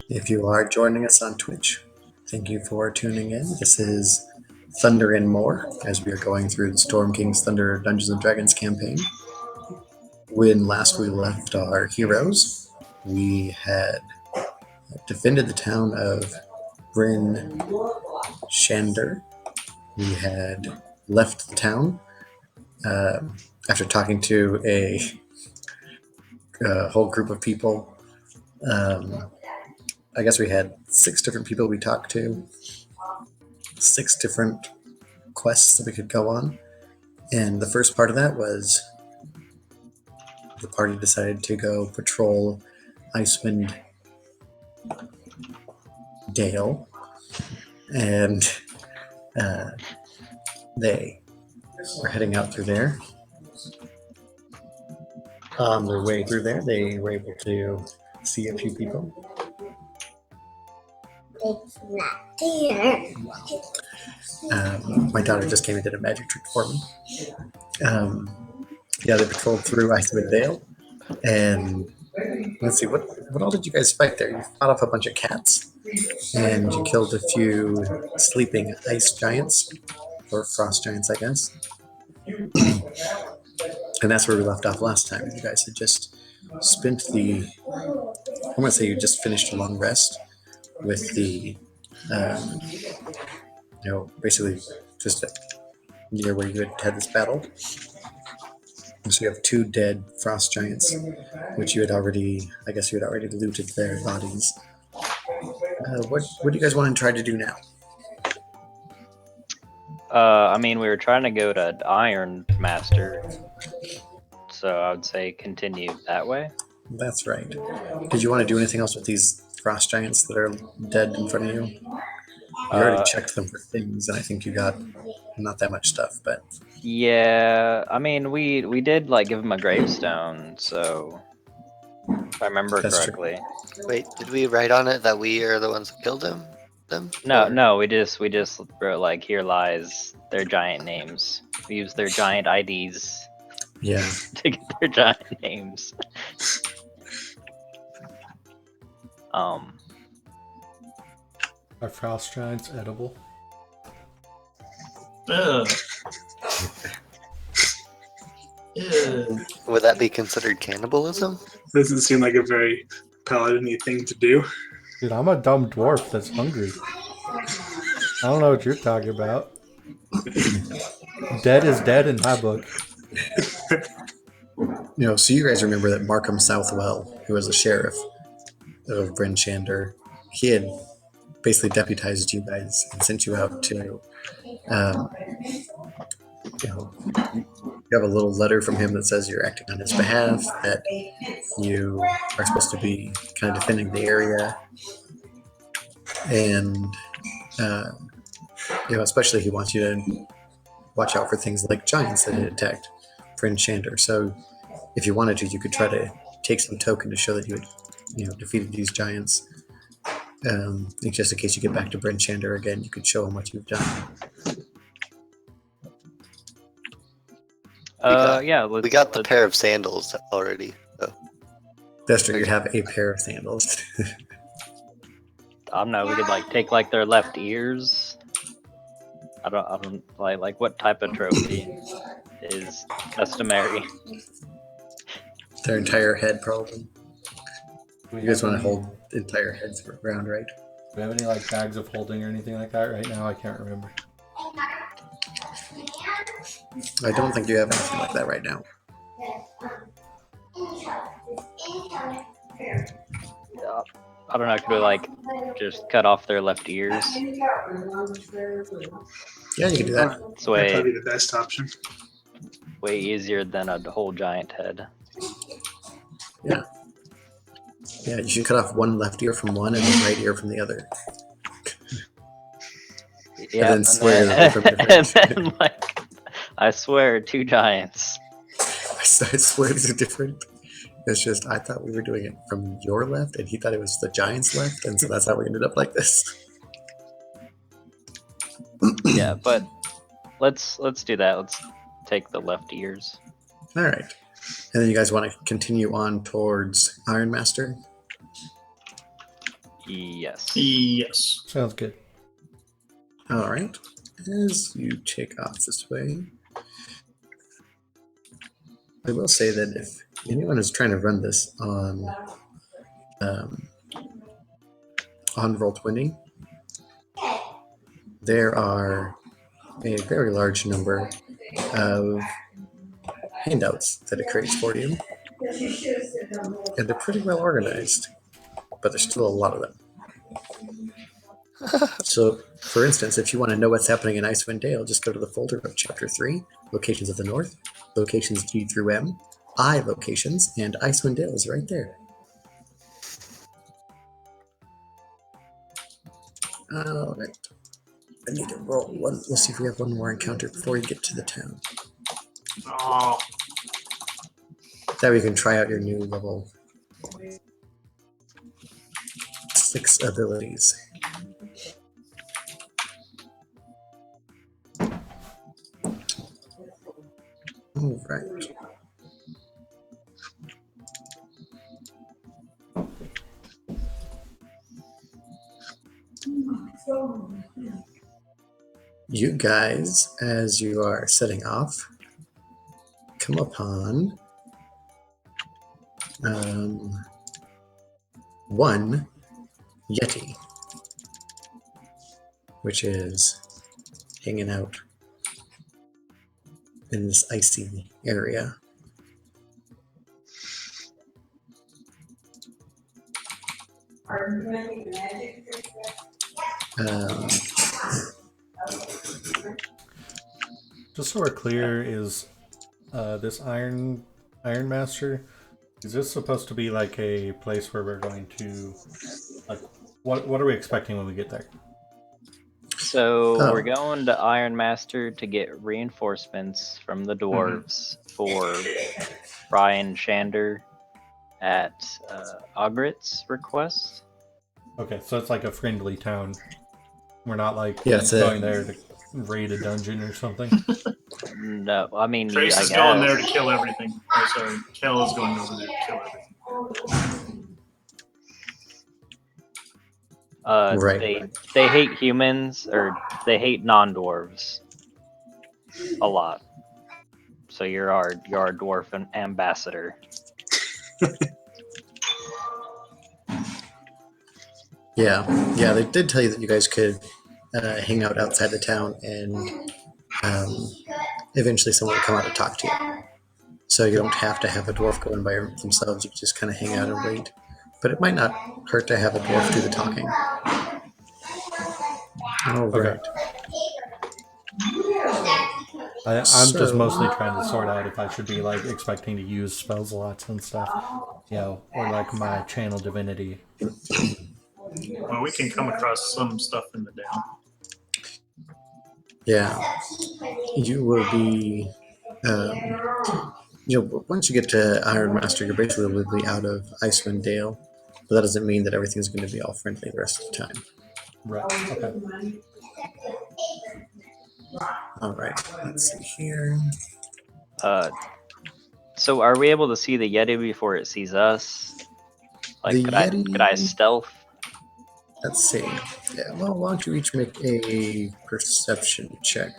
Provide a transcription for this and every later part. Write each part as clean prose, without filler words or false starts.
If you are joining us on Twitch, thank you for tuning in. This is Thunder and More, as we are going through the Storm King's Thunder Dungeons and Dragons campaign. When last we left our heroes, we had defended the town of Bryn Shander. We had left the town after talking to a whole group of people. I guess we had 6 different people we talked to, 6 different quests that we could go on. And the first part of that was the party decided to go patrol Icewind Dale, and they were heading out through there. On their way through there, they were able to see a few people. It's not there. My daughter just came and did a magic trick for me. They patrolled through Icewind Dale, and let's see, what all did you guys fight there? You fought off a bunch of cats, and you killed a few sleeping ice giants, or frost giants, I guess. And that's where we left off last time. You guys had just spent I want to say you just finished a long rest with the, basically just near where you had this battle. So you have 2 dead frost giants, which you had already looted their bodies. What do you guys want to try to do now? We were trying to go to Iron Master, so I would say continue that way. That's right. Did you want to do anything else with these frost giants that are dead in front of you? You already checked them for things, and I think you got not that much stuff, but... Yeah, we did, give them a gravestone, so... If I remember correctly. True. Wait, did we write on it that we are the ones who killed them? No, we just wrote, here lies their giant names. We used their giant IDs. Yeah. To get their giant names. Are frost giants edible? Ugh. Would that be considered cannibalism? Doesn't seem like a very paladin-y thing to do. Dude, I'm a dumb dwarf that's hungry. I don't know what you're talking about. Dead is dead in my book. So you guys remember that Markham Southwell, who was the sheriff of Bryn Shander, he had basically deputized you guys and sent you out to, you have a little letter from him that says you're acting on his behalf, that you are supposed to be kind of defending the area, and especially he wants you to watch out for things like giants that had attacked Bryn Shander. So if you wanted to, you could try to take some token to show that you had defeated these giants. Just in case you get back to Bryn Shander again, you could show him what you've done. We got the pair of sandals already. So. That's true. You have a pair of sandals. I don't know. We could take their left ears. I don't like what type of trophy is customary. Their entire head, probably. You guys want to hold the entire heads around, right? Do we have any bags of holding or anything like that right now? I can't remember. I don't think you have anything like that right now. I don't know. Could we just cut off their left ears? Yeah, you can do that. It's That'd probably be the best option. way easier than a whole giant head. Yeah. Yeah, you should cut off one left ear from one and one right ear from the other. Yeah, and then swear from and then, I swear, 2 giants. I swear these are different. It's just, I thought we were doing it from your left, and he thought it was the giant's left, and so that's how we ended up like this. Yeah, but let's do that. Let's take the left ears. All right. And then you guys want to continue on towards Iron Master? Yes. Yes. Sounds good. All right. As you take off this way, I will say that if anyone is trying to run this on Roll20, there are a very large number of handouts that it creates for you, and they're pretty well organized, but there's still a lot of them. So, for instance, if you want to know what's happening in Icewind Dale, just go to the folder of Chapter 3, Locations of the North, Locations G through M, I locations, and Icewind Dale is right there. All right. I need to roll one. We'll see if we have one more encounter before you get to the town. Oh, That way you can try out your new level 6 abilities. All right. You guys, as you are setting off, come upon one Yeti, which is hanging out in this icy area. Just so we're clear, is this Iron Master, is this supposed to be like a place where we're going to, like, what are we expecting when we get there? So Oh. we're going to Iron Master to get reinforcements from the dwarves for Brian Shander at Ogrit's request. Okay, so it's like a friendly town. We're not like Yeah, it's going there to raid a dungeon or something. No, I mean, Trace I is going there to guess. kill everything. Oh, sorry. Kel is going over there to kill everything. Right. They hate humans, or they hate non-dwarves a lot. So you're our dwarf ambassador. Yeah, they did tell you that you guys could hang out outside the town, and eventually someone will come out to talk to you. So you don't have to have a dwarf go in by themselves. You can just kind of hang out and wait. But it might not hurt to have a dwarf do the talking. All right. I'm just So- mostly trying to sort out if I should be like expecting to use spell slots and stuff, you know, or like my channel divinity. Well, we can come across some stuff in the down. Yeah, you will be. Once you get to Iron Master, you're basically literally out of Icewind Dale, but that doesn't mean that everything's going to be all friendly the rest of the time. Right. Okay. All right, let's see here. So are we able to see the Yeti before it sees us? Like, The could Yeti- I stealth? Let's see. Yeah, well, why don't you each make a perception check?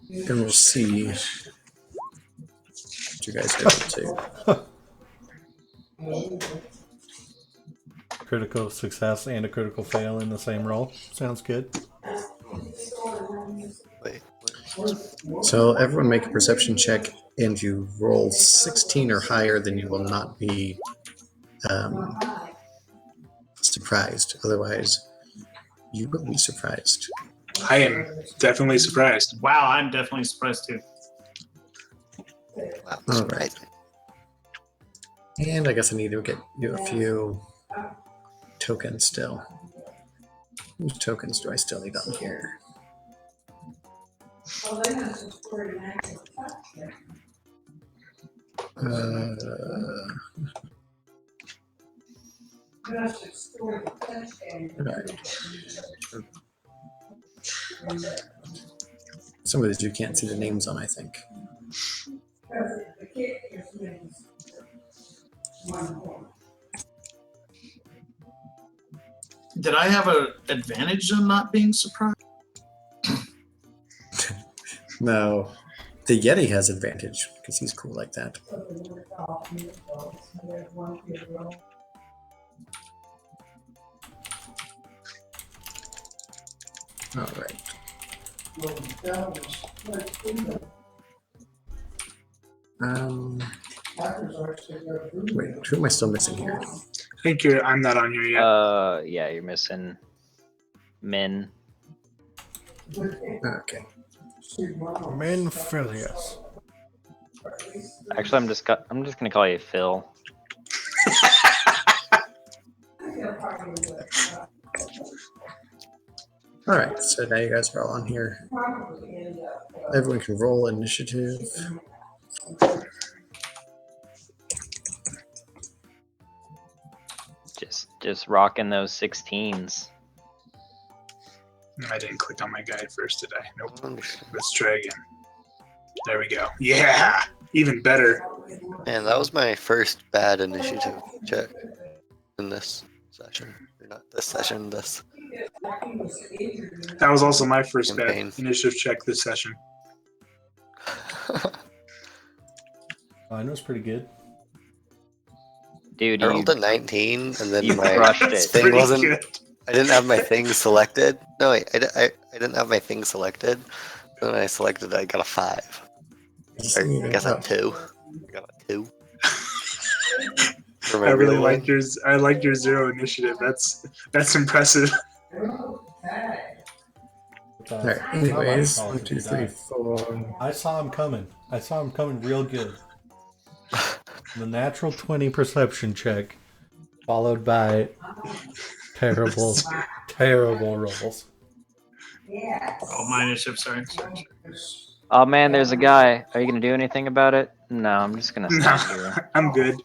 And we'll see what you guys are able to. Critical success and a critical fail in the same roll. Sounds good. Wait. So everyone make a perception check, and you roll 16 or higher, then you will not be surprised. Otherwise, you will be surprised. I am definitely surprised. Wow, I'm definitely surprised too. Wow. All Right. right. And I guess I need to get you a few tokens still. Whose tokens do I still need on here? Right. Some of these you can't see the names on, I think. Did I have an advantage on not being surprised? No, the Yeti has advantage because he's cool like that. All right. Wait, who am I still missing here? I think I'm not on here yet. Yeah, you're missing Min. Okay. Minfilius. Actually, I'm just gonna call you Phil. All right, so now you guys are all on here. Everyone can roll initiative. Just rocking those 16s. I didn't click on my guide first, did I? Nope. Understand. Let's try again. There we go. Yeah, even better. And that was my first bad initiative check in this session. Or not this session, this. That was also my first bad Campaign. initiative check this session. Mine was pretty good. Dude, I you, rolled a 19, and then you my crushed That's it. thing pretty wasn't. good. I didn't have my thing selected. No, wait, I didn't have my thing selected. Then I selected. I got a 5. Or, I guess a 2. I got a 2. For my I really real liked one. yours. I liked your 0 initiative. That's impressive. All right. Anyways, 1, 2, 3, 4. I saw him coming. I saw him coming real good. The natural 20 perception check, followed by terrible, terrible rolls. Oh, my initiative. Sorry. Oh man, there's a guy. Are you gonna do anything about it? No, I'm just gonna No, stand here. I'm good.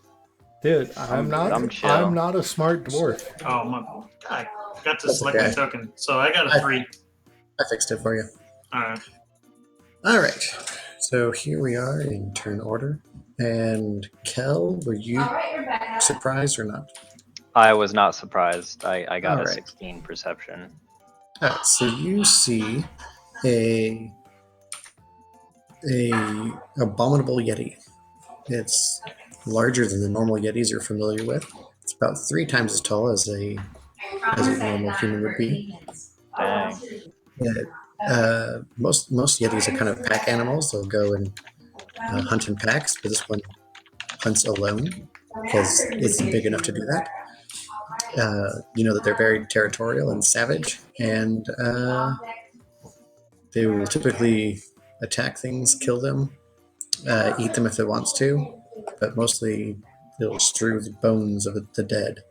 Dude, I'm I'm chill. not a smart dwarf. Oh, I got to That's select my okay. token. So I got a 3. I fixed it for you. All right. All right. So here we are in turn order. And Kel, were you surprised or not? I was not surprised. I got a Alright. 16 perception. All right. So you see a abominable yeti. It's larger than the normal yetis you're familiar with. It's about 3 times as tall as a normal human would be. Dang. Most yetis are kind of pack animals. They'll go and hunt in packs, but this one hunts alone because it's big enough to do that. You know that they're very territorial and savage, and they will typically attack things, kill them, eat them if it wants to, but mostly they'll strew the bones of the dead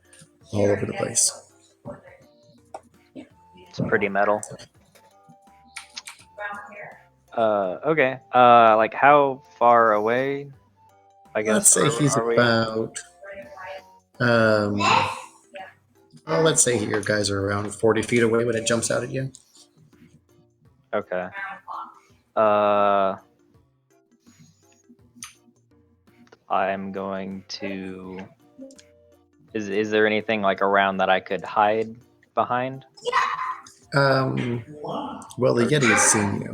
all over the place. It's pretty metal. Okay. Like how far away? I guess. Let's say he's are we? about. Well, let's say your guys are around 40 feet away when it jumps out at you. Okay. I'm going to. Is there anything like around that I could hide behind? Well, the Yeti has seen you.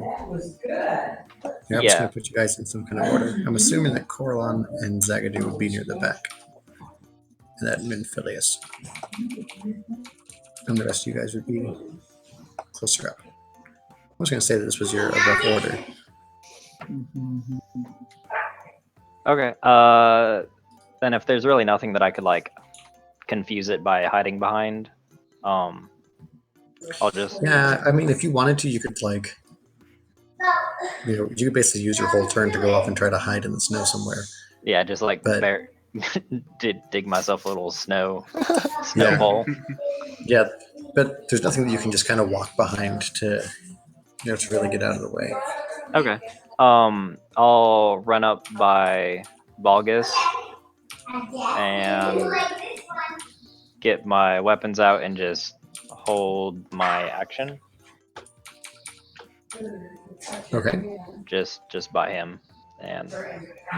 Yeah, I'm just going to put you guys in some kind of order. I'm assuming that Corlon and Zagadou would be near the back. And that Minfilius. And the rest of you guys would be closer up. I was going to say that this was your rough order. Okay. Then if there's really nothing that I could like confuse it by hiding behind, I'll just. Yeah, I mean, if you wanted to, you could like, you could basically use your whole turn to go off and try to hide in the snow somewhere. Yeah, just like But- dig myself a little snow Yeah. hole. Yeah, but there's nothing that you can just kind of walk behind to really get out of the way. Okay. I'll run up by Balgus and get my weapons out and just hold my action. Okay. just by him, and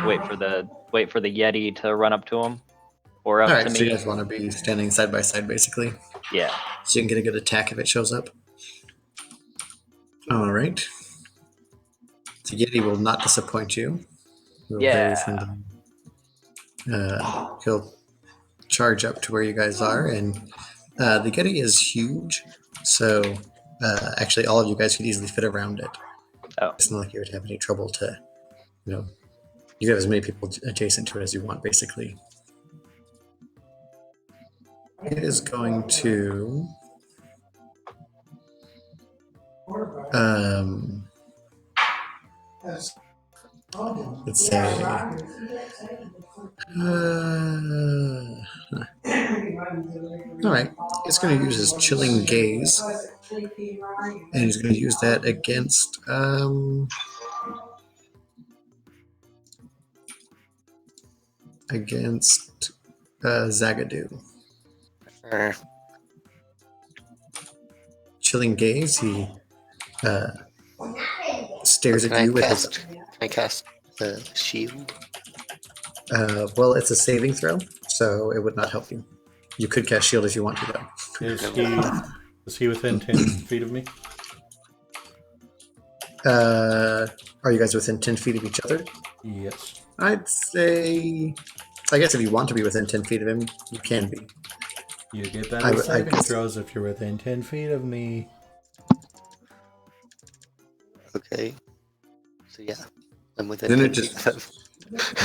wait for the Yeti to run up to him or up All to right. So you me. guys want to be standing side by side, basically, Yeah. so you can get a good attack if it shows up. All right. The Yeti will not disappoint you. He'll very Yeah. friendly. He'll charge up to where you guys are, and the Yeti is huge, so actually all of you guys could easily fit around it. Oh. It's not like you would have any trouble to, you have as many people adjacent to it as you want, basically. It is going to let's say all right, it's going to use his chilling gaze, and he's going to use that against Zagadou. Chilling gaze, he stares at you with his. Can I cast the shield? Well, it's a saving throw, so it would not help you. You could cast shield if you want to, though. Is he within 10 feet of me? Are you guys within 10 feet of each other? Yes. I'd say, I guess if you want to be within 10 feet of him, you can be. You get better saving throws if you're within 10 feet of me. Okay. So yeah, I'm within. Then 10 it just, feet of-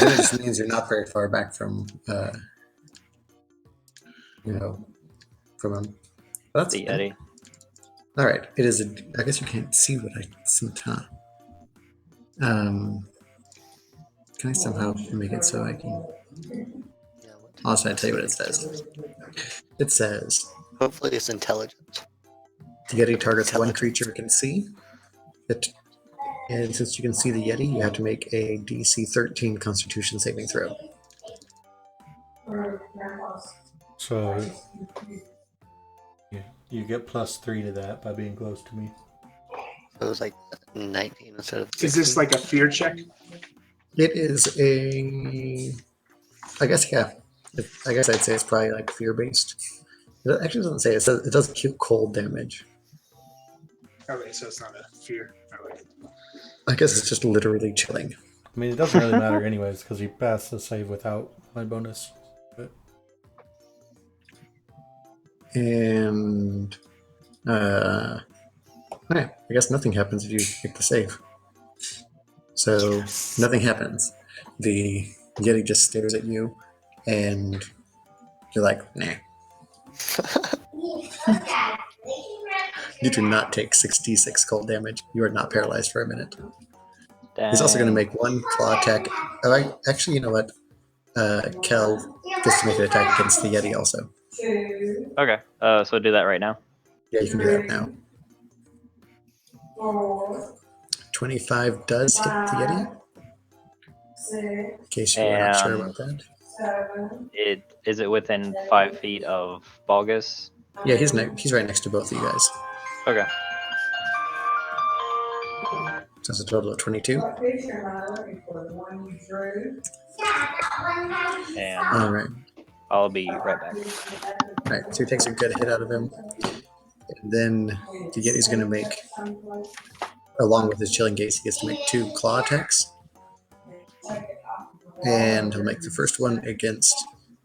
then it just means you're not very far back from, from him. But that's The Yeti. all right. It is. I guess you can't see what I sent, huh? Can I somehow make it so I can? Yeah, what- Also, I tell you what it says. It says Hopefully it's intelligent. the Yeti targets one creature it can see. And since you can see the Yeti, you have to make a DC 13 Constitution saving throw. So you get +3 to that by being close to me. So it was like 19 instead of. Is this 16. like a fear check? It is a. I guess yeah. I guess I'd say it's probably like fear based. It actually doesn't say. It says it does cold damage. Okay, so it's not a fear. Okay. I guess it's just literally chilling. I mean, it doesn't really matter anyways because you passed the save without my bonus. But And okay, I guess nothing happens if you make the save. So nothing happens. The Yeti just stares at you, and you're like, nah. You do not take 66 cold damage. You are not paralyzed for a minute. He's also going to make one claw attack. Oh, actually, you know what? Kel gets to make an attack against the Yeti also. Okay. So do that right now. Yeah, you can do that now. 25 does hit the Yeti. In case you were not sure about that. Is it within 5 feet of Balgus? Yeah, he's right next to both of you guys. Okay. So that's a total of 22. And All right. I'll be right back. All right. So he takes a good hit out of him. And then the Yeti's going to make, along with his chilling gaze, he gets to make 2 claw attacks. And he'll make the first one against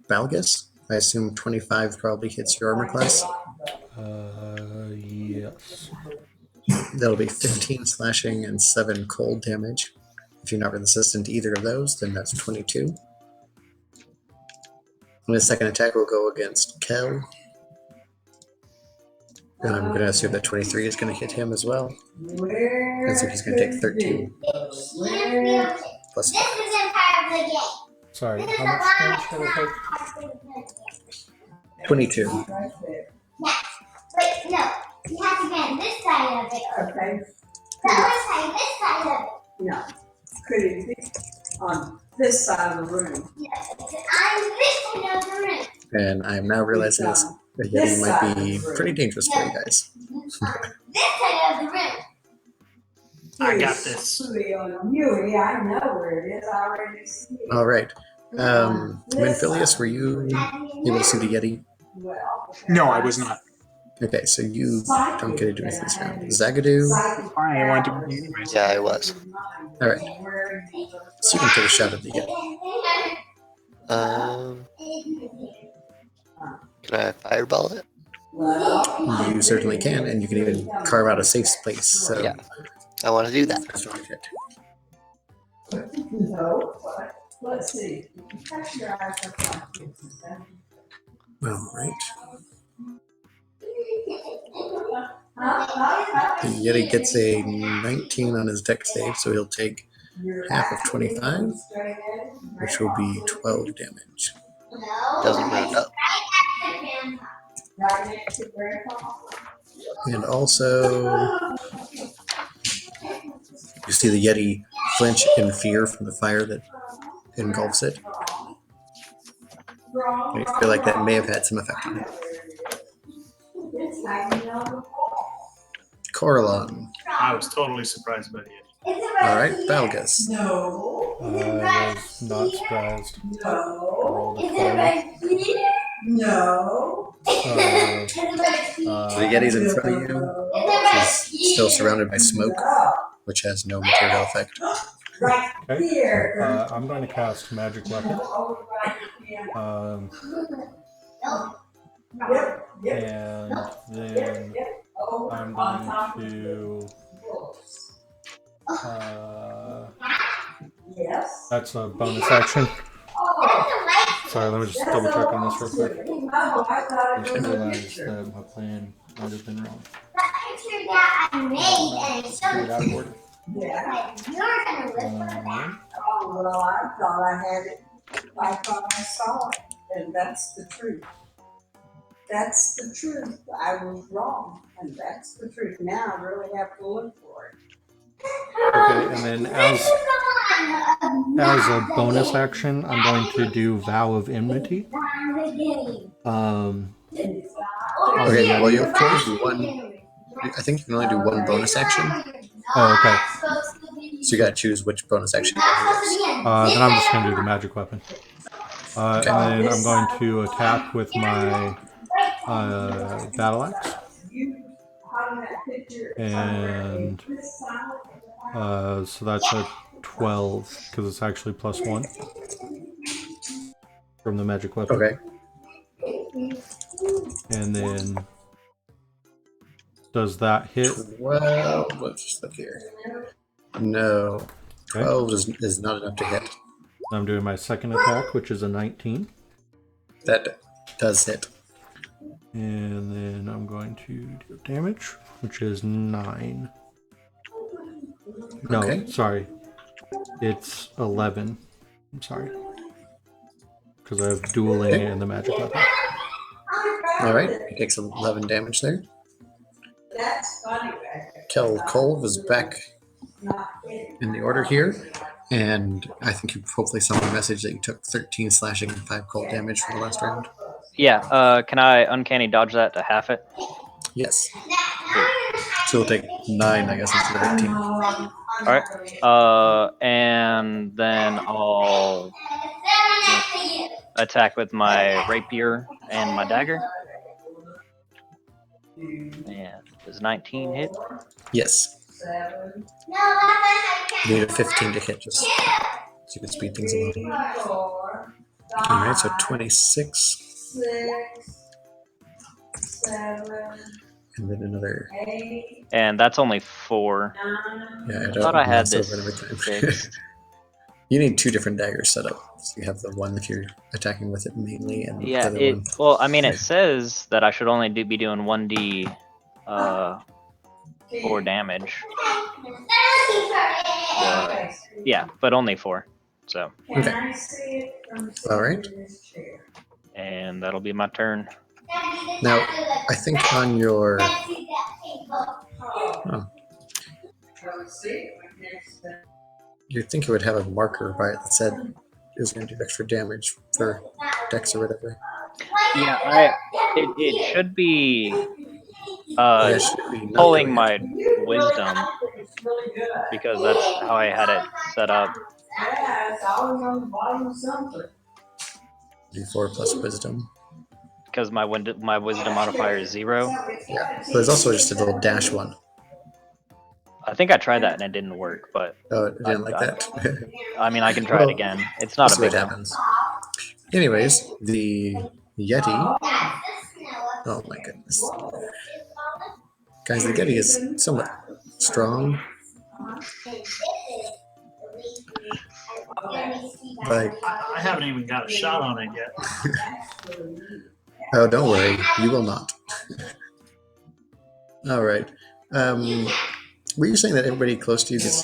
Balgus. I assume 25 probably hits your armor class. yes. That'll be 15 slashing and 7 cold damage. If you're not resistant to either of those, then that's 22. And the second attack will go against Kel. And I'm going to assume that 23 is going to hit him as well. And so he's going to take 13 plus 5. Sorry, how much damage did I take? Wait, 22. no. You have to get on this side of it. Okay, The other side, this side of it. no. Could it be on this side of the room? Yes. I'm this side of the room. And I'm now realizing this, the Yeti might be pretty dangerous for you guys. This side of the room. I got this. On Yui, I know where it is. I already see it. All right. Manphilius, were you able to see the Yeti? Well, No, I was not. Okay, so you don't get to do anything this round. Zagadou, Fine, I wanted to be anyways. Yeah, I was. all right. So you can take a shot at the Yeti. Can I fireball it? You certainly can, and you can even carve out a safe space. So Yeah. I want to do that. that's what I did. No, but let's see. Catch your eyes up like this. All right. Huh? The Yeti gets a 19 on his deck save, so he'll take half of 25, which will be 12 damage. Doesn't round up. Right next to Grandpa. And also, you see the Yeti flinch in fear from the fire that engulfs it. And you feel like that may have had some effect on it. Coralon. I was totally surprised by the Yeti. All right, Balgus. No. I was not surprised. I No. rolled a 12. No. The Yeti's in front of you. He's still surrounded by smoke, which has no material effect. Right Okay. here. I'm going to cast Magic Weapon. Yep. Yep. And then I'm going to. Yes. That's a bonus action. Sorry, let me just double check on this real quick. I just realized that my plan might have been wrong. Picture that I made and it's so Get out of order. Yeah. like you're gonna live for that. Oh, well, I thought I had it. I thought I saw it. And that's the truth. That's the truth. I was wrong. And that's the truth. Now I really have to look for it. Okay, and then as a bonus action, I'm going to do Vow of Enmity. Okay, well, you have to only do one. I think you can only do one bonus action, Oh, okay. so you gotta choose which bonus action you want to use. Then I'm just going to do the magic weapon. And then I'm going to attack with my battle axe. And so that's a 12 because it's actually +1 from the magic weapon. Okay. And then does that hit? 12. Let's just look here. No. Okay. 12 is not enough to hit. I'm doing my second attack, which is a 19. That does hit. And then I'm going to do damage, which is 9. No, Okay. sorry. It's 11. I'm sorry. Because I have dueling Okay. and the magic weapon. All right. He takes 11 damage there. That's funny. Kel Kolv is back in the order here. And I think you hopefully saw the message that you took 13 slashing and 5 cold damage for the last round. Yeah, can I uncanny dodge that to half it? Yes. So it'll take 9, I guess, instead of 18. Alright. And then I'll attack with my rapier and my dagger. And does 19 hit? Yes. You need a 15 to hit, just so you can speed things along. All right, so 26. 6, 7, And then another. 8, And that's only 4. 9. Yeah, I don't thought I had mess over this it every time. fixed. You need 2 different daggers set up. So you have the one that you're attacking with it mainly, and the Yeah, other it. one. Well, I mean, it says that I should only be doing 1d 4 damage. Yeah, but only 4. So, Can Okay. I see it from All right. this chair? and that'll be my turn. Now, I think on your. Oh. Oh, Don't see it next to you'd think it would have a marker by it that said it was going to do extra damage for Dex or whatever. Yeah, it should be Yeah, it should be not pulling doing my wisdom It's really good. because that's how I had it set up. Yeah, it's always on the bottom of something. D4 plus wisdom. Because my wisdom modifier is 0. Yeah. But there's also just a little dash one. I think I tried that and it didn't work, but Oh, it didn't like that. I mean I can try it again. It's not We'll a see what big deal. happens. Anyways, the Yeti. Oh my goodness. Guys, the Yeti is somewhat strong. Like, I haven't even got a shot on it yet. oh, don't worry, you will not. All right. Were you saying that everybody close to you gets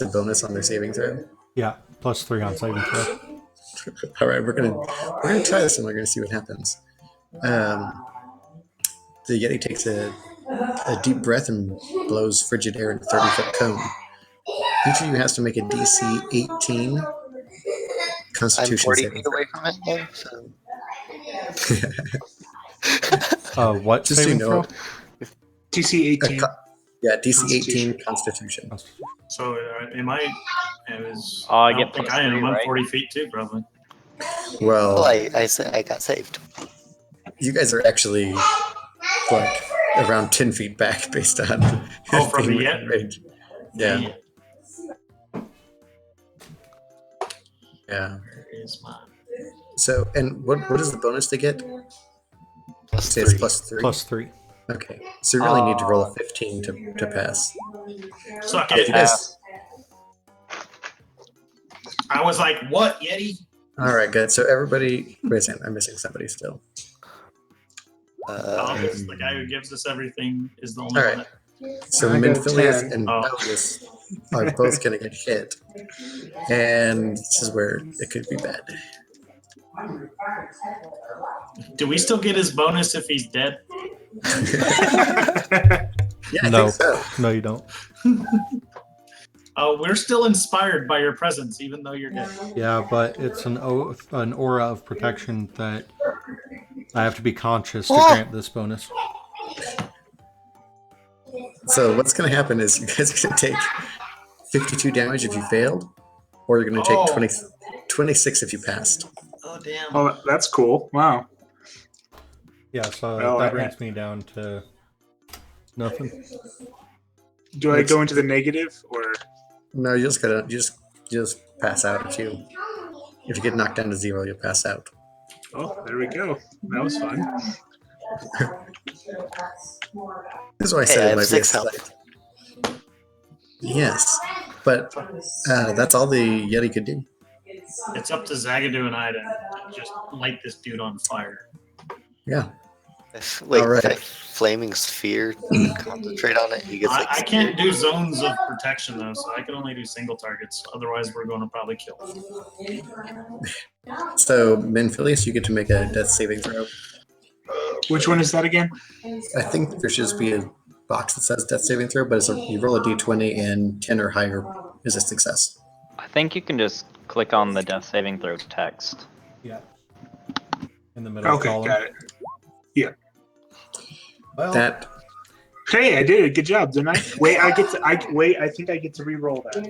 a bonus on their saving throw? Yeah, +3 on saving throw. All right, we're gonna try this and we're gonna see what happens. The Yeti takes a deep breath and blows frigid air in a 30-foot cone. Each of you has to make a DC 18 I'm Constitution 40 saving feet throw. away from it, though, so. What Just so you saving know, throw? TC 18. yeah, DC 18 Constitution. Constitution. So am I? I Oh, I don't get think plus I am. 3, I'm right? 40 feet too, probably. Well, Well, I got saved. you guys are actually like around 10 feet back based on Oh, from the being Yeti. range. Yeah. Yeah. Where is mine? So, and what is the bonus they get? Plus Say it's 3. +3. +3. Okay. So you really need to roll a 15 to pass. Suck If it. you guys, I was like, what, Yeti? all right, good. So everybody, wait a second, I'm missing somebody still. Thomas, the guy who gives us everything, is the only All one right. that. So I got a Minphilius 10. and Oh. Belgus are both going to get hit. And this is where it could be bad. Do we still get his bonus if he's dead? Yeah, I No. think so. No, you don't. We're still inspired by your presence, even though you're dead. Yeah, but it's an aura of protection that I have to be conscious to grant this bonus. So what's going to happen is you guys are going to take 52 damage if you failed, or you're going to take Oh. 26 if you passed. Oh, damn. Oh, that's cool. Wow. Yeah, so Well, that I- brings me down to nothing. Do I Looks- go into the negative or? No, you just pass out if you get knocked down to 0, you'll pass out. Oh, there we go. That was fun. This is why I Hey, said I it have might be a 6 health. slight. Yes, but that's all the Yeti could do. It's up to Zagadou and I to just light this dude on fire. Yeah. Wait, All right. if I flaming sphere concentrate on it, he gets like. I can't do zones of protection, though, so I can only do single targets. Otherwise, we're going to probably kill him. So, Minphilius, you get to make a death saving throw. Which one is that again? I think there should just be a box that says death saving throw, but you roll a d20 and 10 or higher is a success. I think you can just click on the death saving throw text. Yeah. In the middle Okay, column. got it. Well, That Hey, I did it. Good job, didn't I? Wait, I think I get to re-roll that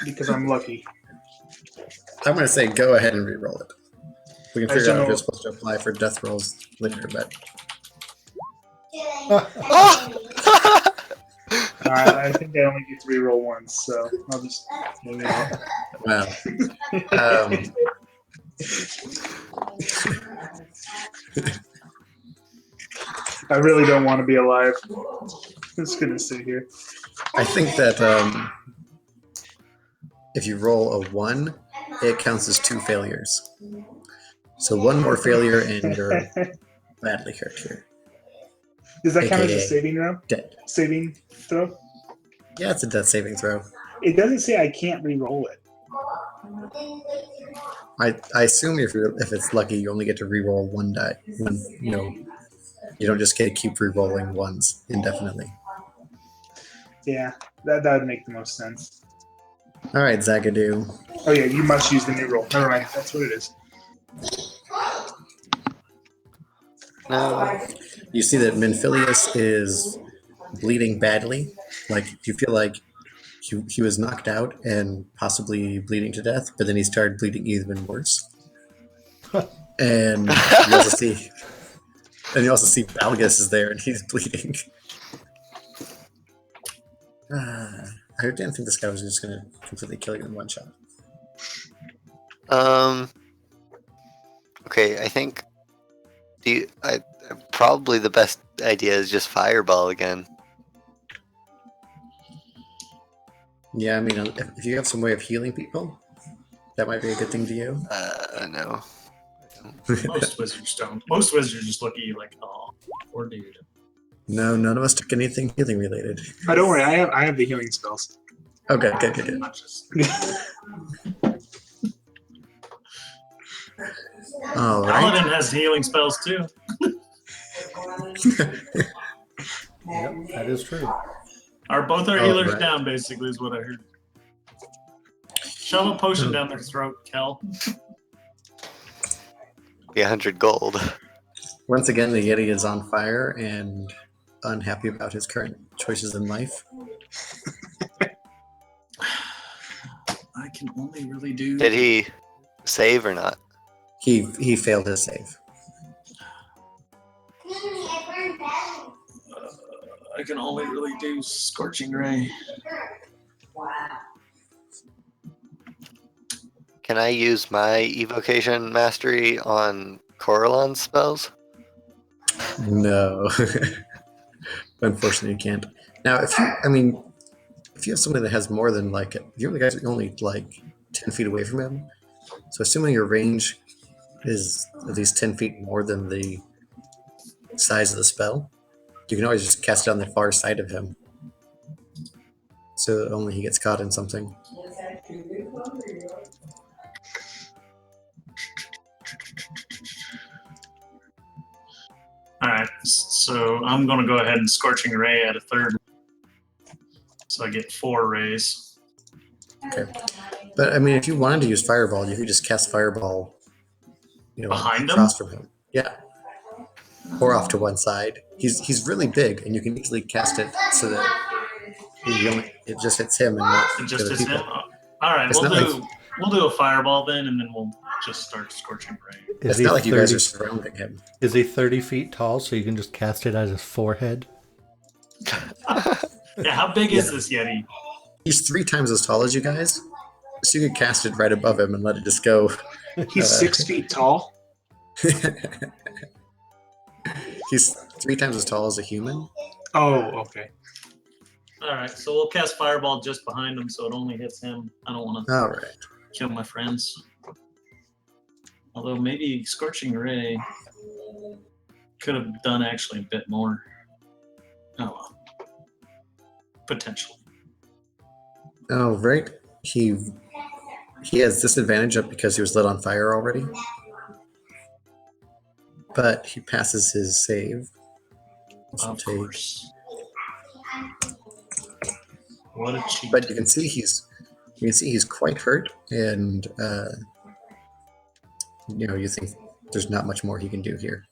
because I'm lucky. I'm going to say go ahead and re-roll it. We can I figure don't out if know. you're supposed to apply for death rolls later, but I think I only get to re-roll once, so I'll just. Maybe I'll- wow. I really don't want to be alive. I'm just gonna sit here. I think that if you roll a 1, it counts as 2 failures. So one more failure and you're badly hurt here. Does that count as a AKA saving throw? Dead. Saving throw? Yeah, it's a death saving throw. It doesn't say I can't re-roll it. I assume if it's lucky, you only get to re-roll one die. You don't just get to keep re-rolling ones indefinitely. Yeah, that would make the most sense. All right, Zagadou. Oh yeah, you must use the new roll. Never mind, that's what it is. No. You see that Minphilius is bleeding badly. Like you feel like he was knocked out and possibly bleeding to death, but then he started bleeding even worse. And you also see, Balgus is there and he's bleeding. I didn't think this guy was just going to completely kill you in one shot. Okay, I think probably the best idea is just fireball again. Yeah, I mean, if you have some way of healing people, that might be a good thing to do. No. Most wizards don't. Most wizards just look at you like, oh, poor dude. No, none of us took anything healing related. Oh, don't worry. I have the healing spells. Okay, good. Not just. All right. Paladin has healing spells too. Yep, that is true. Both our Oh, healers right. down, basically, is what I heard. Shove a potion down their throat, Kel. Be 100 gold. Once again, the Yeti is on fire and unhappy about his current choices in life. I can only really do. Did he save or not? He failed his save. I can only really do Scorching Ray. Wow. Can I use my evocation mastery on Coralon's spells? No, unfortunately, you can't. Now, if you have somebody that has more than like, you know, the guys are only like 10 feet away from him. So, assuming your range is at least 10 feet more than the size of the spell, you can always just cast it on the far side of him. So only he gets caught in something. Alright, so I'm going to go ahead and Scorching Ray at a third. So I get 4 rays. Okay. But I mean, if you wanted to use Fireball, you could just cast Fireball, Behind him? across from him. Yeah. Or off to one side. He's really big, and you can easily cast it so that it just hits him and not It the just other is people. him? Alright, It's we'll not do a Fireball then, and then we'll just start Scorching Ray. It's not like you guys are surrounding him. Is he 30 feet tall, so you can just cast it at his forehead? Yeah, how big is this Yeti? He's 3 times as tall as you guys, so you could cast it right above him and let it just go. He's 6 feet tall. He's 3 times as tall as a human. Oh, okay. Alright, so we'll cast Fireball just behind him so it only hits him. I don't want to All right. kill my friends. Although maybe Scorching Ray could have done actually a bit more. Oh well. Potentially. Oh, right. He has disadvantage up because he was lit on fire already. But he passes his save. Which will Of take- course. What a cheat. But you can see he's quite hurt, and you think there's not much more he can do here.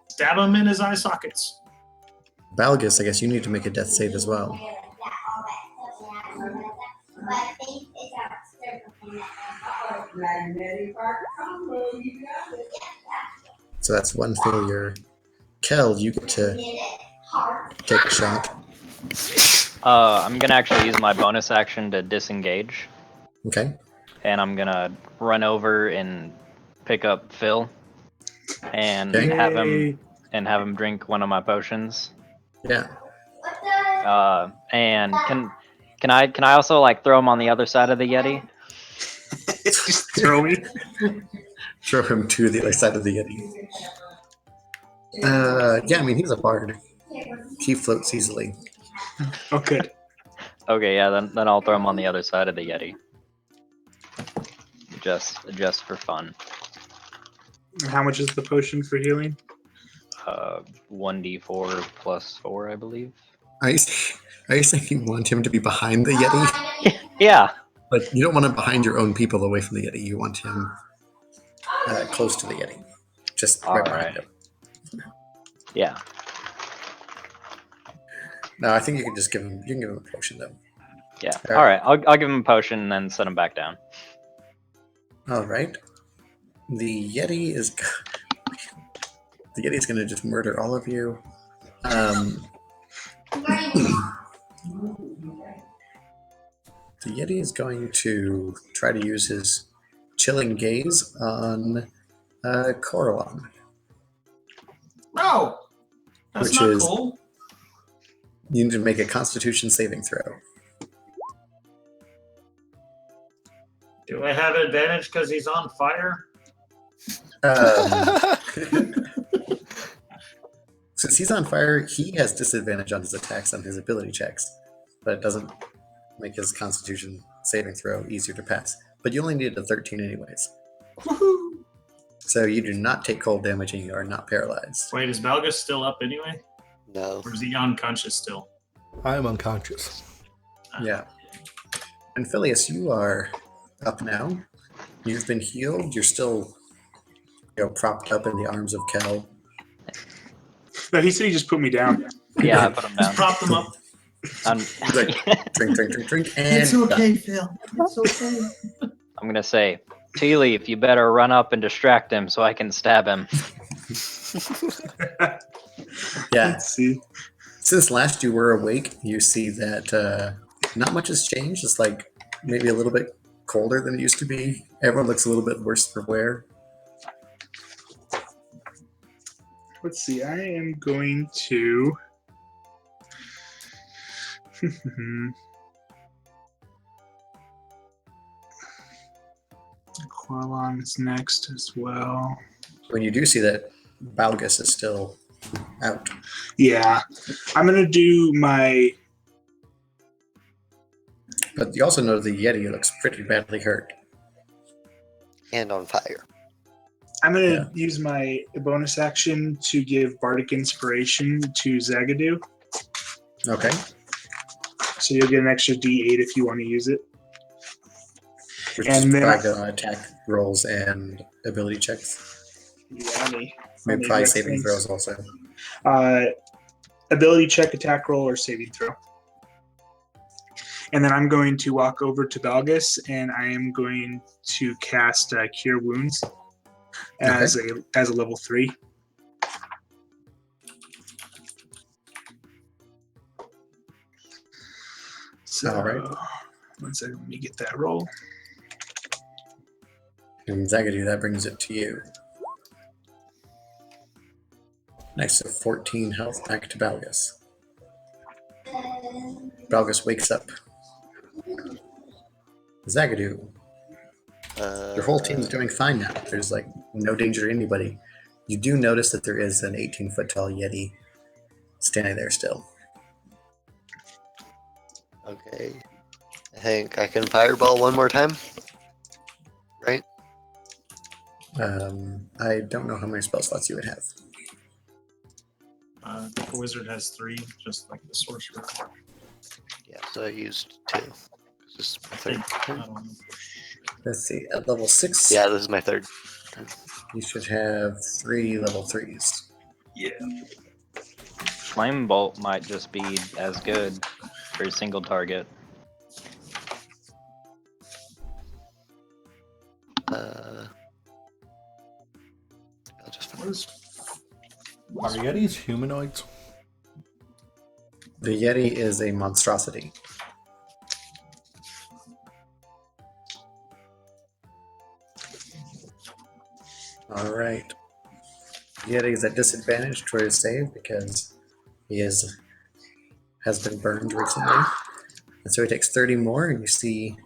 Stab him in his eye sockets. Balgus, I guess you need to make a death save as well. Magnetic arc combo, you got it. So that's 1 failure. Kel, you get to take a shot. I'm gonna actually use my bonus action to disengage, Okay. and I'm gonna run over and pick up Phil, and Okay. have him drink one of my potions. Yeah. And can I also like throw him on the other side of the Yeti? Just throw me. Throw him to the other side of the Yeti. Yeah, I mean, he's a bard. He floats easily. Oh, good. Okay, yeah, then I'll throw him on the other side of the Yeti. Just for fun. How much is the potion for healing? 1d4 plus 4, I believe. Are you saying you want him to be behind the Yeti? Yeah. But you don't want him behind your own people away from the Yeti. You want him close to the Yeti. Just right behind Alright. him. Yeah. No, I think you can just give him. You can give him a potion though. Yeah. All All right. I'll give him a potion and then set him back down. All right. The Yeti is. The Yeti is going to just murder all of you. The Yeti is going to try to use his chilling gaze on Coralon. No, that's Which not is- cool. You need to make a Constitution saving throw. Do I have advantage because he's on fire? Since he's on fire, he has disadvantage on his attacks on his ability checks, but it doesn't make his Constitution saving throw easier to pass. But you only needed a 13 anyways. So you do not take cold damage and you are not paralyzed. Wait, is Balgus still up anyway? No. Or is he unconscious still? I am unconscious. Yeah. And Phileas, you are up now. You've been healed. You're still propped up in the arms of Kel. No, he said he just put me down. Yeah, I put him down. Just prop them up. Drink, drink, drink, drink, and It's okay, Phil. It's okay. I'm gonna say, Tea Leaf, you better run up and distract him so I can stab him. yeah. Let's see. Since last you were awake, you see that not much has changed. It's like maybe a little bit colder than it used to be. Everyone looks a little bit worse for wear. Let's see. I am going to. Coralon is next as well. When you do see that Balgus is still out. Yeah, I'm gonna do my. But you also know the Yeti looks pretty badly hurt. And on fire. I'm gonna Yeah. use my bonus action to give Bardic Inspiration to Zagadou. Okay. So you'll get an extra D8 if you want to use it. Which And is then probably good on attack rolls and ability checks. Yeah, Maybe funny probably next saving things. throws also. Ability check, attack roll, or saving throw. And then I'm going to walk over to Balgus and I am going to cast Cure Wounds as a level 3. So, All right. 1 second, let me get that roll. And Zagadou, that brings it to you. Nice, so 14 health back to Balgus. Balgus wakes up. Zagadou, your whole team's doing fine now. There's like no danger to anybody. You do notice that there is an 18-foot tall Yeti standing there still. Okay. I think I can fireball one more time. Right? I don't know how many spell slots you would have. The wizard has 3, just like the sorcerer. Yeah, so I used 2. This is my third. I don't know. Let's see, at level 6, Yeah, this is my third. you should have 3 level 3s. Yeah. Flame Bolt might just be as good for a single target. I'll just Are Yetis humanoids? The Yeti is a monstrosity. Alright. Yeti is at disadvantage toward his save because he has been burned recently. And so he takes 30 more, and you see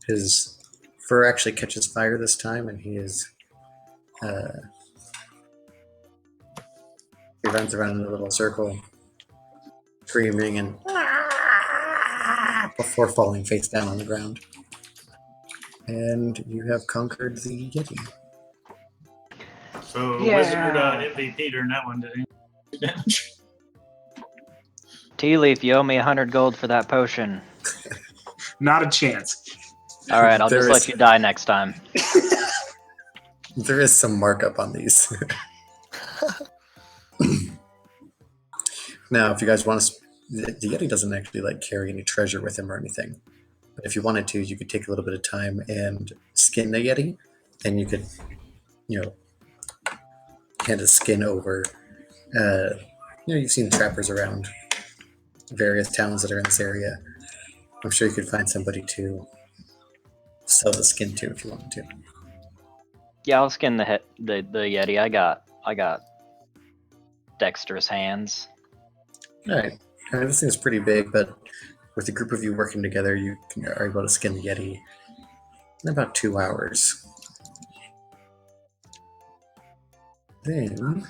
his fur actually catches fire this time, and he is he runs around in a little circle, screaming and before falling face down on the ground. And you have conquered the Yeti. So Yeah. wizard MVP during that one, did he? Damage. Tea Leaf, you owe me 100 gold for that potion. Not a chance. All right, I'll There just is- let you die next time. There is some markup on these. Now, if you guys want to the Yeti doesn't actually like carry any treasure with him or anything. But if you wanted to, you could take a little bit of time and skin the Yeti, and you could, hand his skin over. You've seen trappers around various towns that are in this area. I'm sure you could find somebody to sell the skin to if you wanted to. Yeah, I'll skin the Yeti. I got dexterous hands. All right. I mean, this thing's pretty big, but with a group of you working together, you are able to skin the Yeti in about 2 hours. Then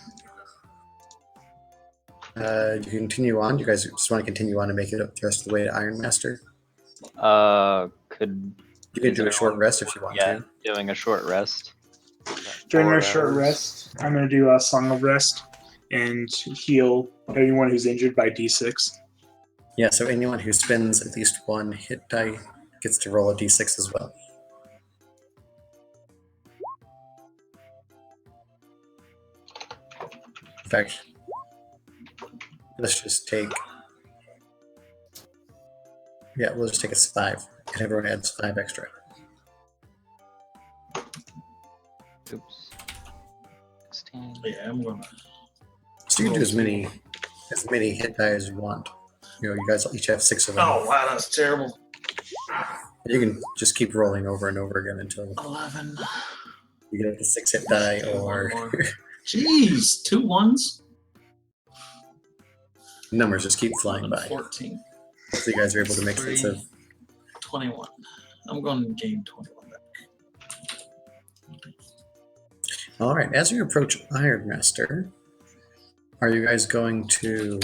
you continue on. You guys just want to continue on and make it up the rest of the way to Ironmaster? You can do a short rest if you want to. Doing a short rest. During 4 our short hours. rest, I'm going to do a Song of Rest and heal anyone who's injured by D6. Yeah, so anyone who spends at least one hit die gets to roll a d6 as well. In fact, let's just take... Yeah, we'll just take a 5, and everyone adds 5 extra. Oops. 16. Yeah, I'm gonna. So you can do as many hit die as you want. You guys each have 6 of them. Oh wow, that's terrible. You can just keep rolling over and over again until 11. you get up to 6 hit die, or Jeez, 2 1s. numbers just keep flying by. 14. So you guys are able to make sense of. 21. I'm going to gain 21 back. All right, as you approach Ironmaster, are you guys going to?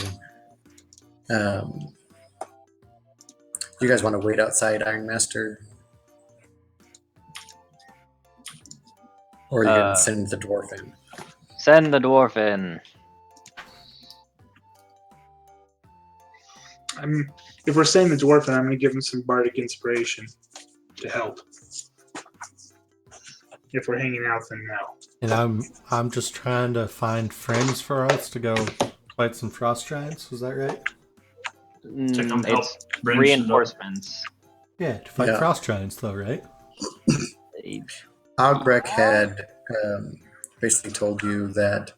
You guys want to wait outside Ironmaster, or are you going to send the dwarf in? Send the dwarf in. If we're saying the dwarf, then I'm going to give him some bardic inspiration to help. If we're hanging out, then no. And I'm just trying to find friends for us to go fight some frost giants. Was that right? To come help It's Bryn reinforcements. Yeah, to fight Yeah. frost giants, though, right? Augrek had basically told you that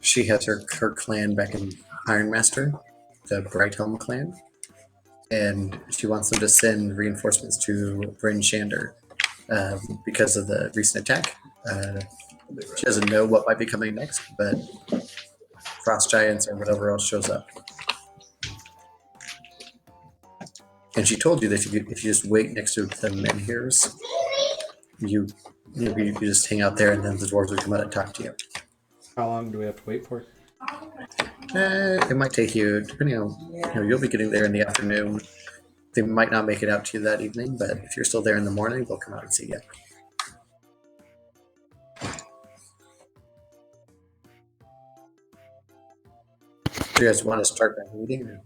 she has her clan back in Ironmaster, the Brighthelm clan, and she wants them to send reinforcements to Bryn Shander because of the recent attack. She doesn't know what might be coming next, but frost giants or whatever else shows up. And she told you that if you just wait next to the menhirs, you just hang out there, and then the dwarves would come out and talk to you. How long do we have to wait for? It might take you, depending on, you'll be getting there in the afternoon. They might not make it out to you that evening, but if you're still there in the morning, they'll come out and see you. Do you guys want to start that meeting?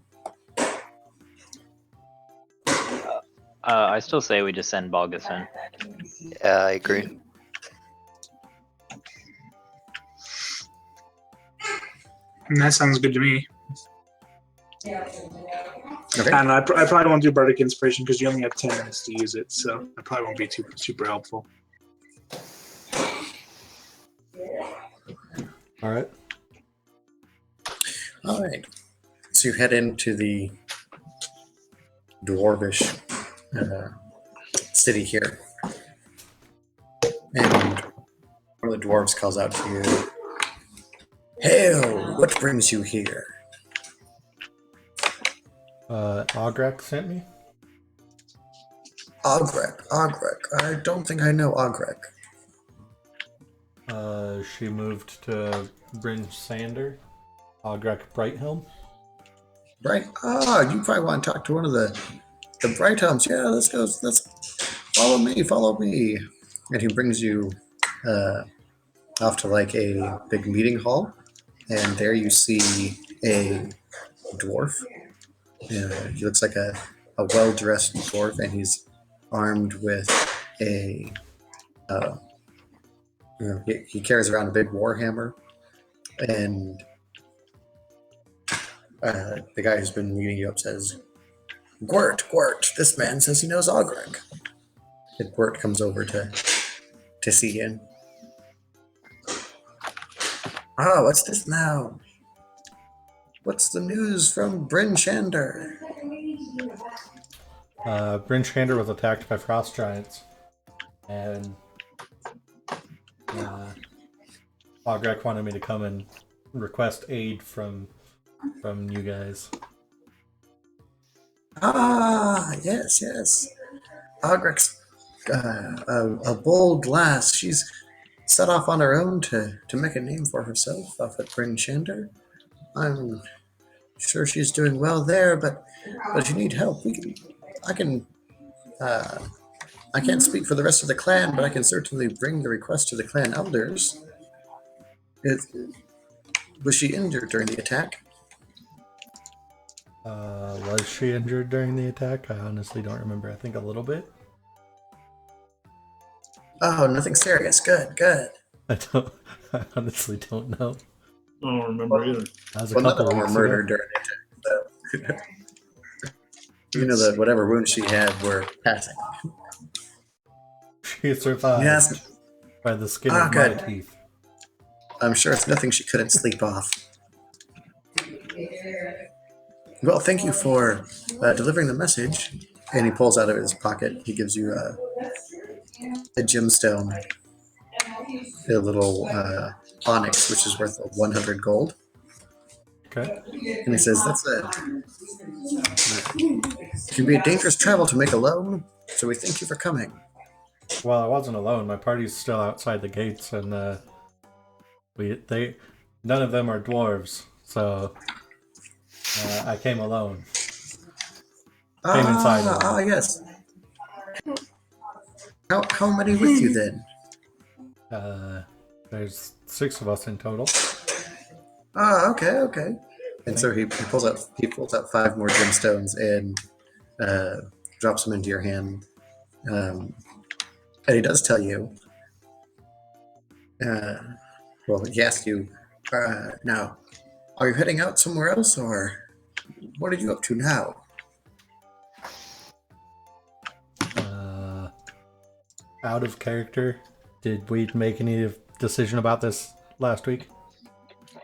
I still say we just send Balgus in. Yeah, I agree. And that sounds good to me. Okay. And I probably won't do bardic inspiration because you only have 10 minutes to use it, so it probably won't be super helpful. All right. All right. So you head into the dwarvish city here. And one of the dwarves calls out to you, "Hail, what brings you here?" Augrek sent me. Augrek. I don't think I know Augrek. She moved to Bryn Sander. Augrek Brighthelm. Right? You probably want to talk to one of the Brighthelms. Yeah, let's go. Let's follow me. And he brings you off to like a big meeting hall, and there you see a dwarf. He looks like a well-dressed dwarf, and he's armed with a he carries around a big warhammer, and the guy who's been leading you up says, Gwert, Gwert, this man says he knows Ogric. And Gwert comes over to see him. Ah, what's this now? What's the news from Bryn Shander? Bryn Shander was attacked by frost giants, and Ograk wanted me to come and request aid from you guys. Ah, yes, yes. Ogric's a bold lass. She's set off on her own to make a name for herself off at Bryn Shander. I'm sure she's doing well there, but if you need help, I can't speak for the rest of the clan, but I can certainly bring the request to the clan elders. Was she injured during the attack? Was she injured during the attack? I honestly don't remember. I think a little bit. Oh, nothing serious. Good, good. I honestly don't know. I don't remember either. That was a Well, none couple of them were weeks murdered ago. during the attack, so. You know that whatever wounds she had were passing. She survived Yes, by the skin Ah, of my good. teeth. I'm sure it's nothing she couldn't sleep off. Well, thank you for delivering the message. And he pulls out of his pocket. He gives you a gemstone, a little onyx, which is worth 100 gold. Okay. And he says, it can be a dangerous travel to make alone, so we thank you for coming. Well, I wasn't alone. My party's still outside the gates, and none of them are dwarves, so I came alone. Came inside alone. Ah, yes. How many with you then? There's 6 of us in total. Ah, okay. And so he pulls out 5 more gemstones and drops them into your hand. And he does tell you. Well, he asked you. Now, are you heading out somewhere else, or what are you up to now? Out of character. Did we make any decision about this last week?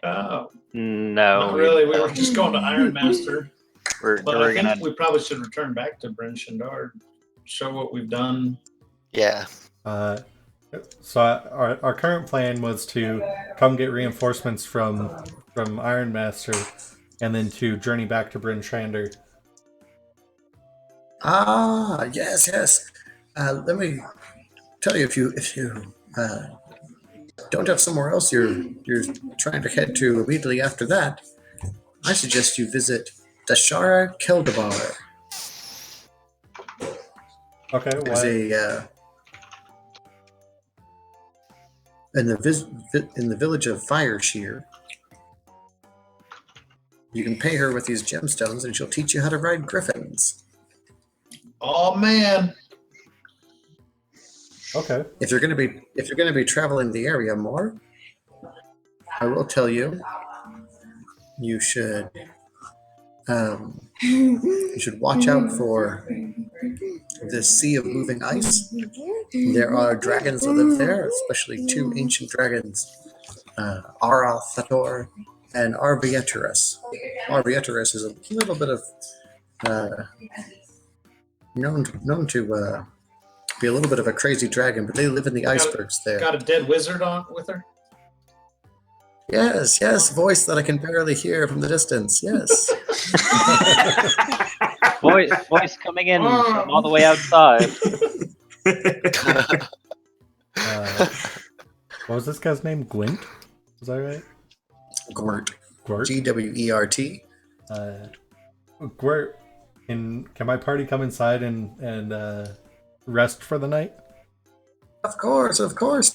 No, No, really. We were just going to Iron Master. we're But I think gonna. we probably should return back to Bryn Shander, show what we've done. Yeah. So our current plan was to come get reinforcements from Iron Master, and then to journey back to Bryn Shander. Ah, yes. Let me tell you, if you don't have somewhere else you're trying to head to immediately after that, I suggest you visit Dashara Keldabar. Okay, There's why? in the village of Fireshear. You can pay her with these gemstones, and she'll teach you how to ride griffins. Oh man, Okay. If you're gonna be traveling the area more, I will tell you, you should watch out for the Sea of Moving Ice. There are dragons that live there, especially 2 ancient dragons, Aral Thator and Arvieterus. Arvieterus is a little bit of known to be a little bit of a crazy dragon, but they live in the icebergs there. got a dead wizard on with her. Yes, voice that I can barely hear from the distance. Yes. Voice coming in from all the way outside. What was this guy's name? Gwent? Was that right? Gwert. Gwert? Gwert. Gwert, can my party come inside and rest for the night? Of course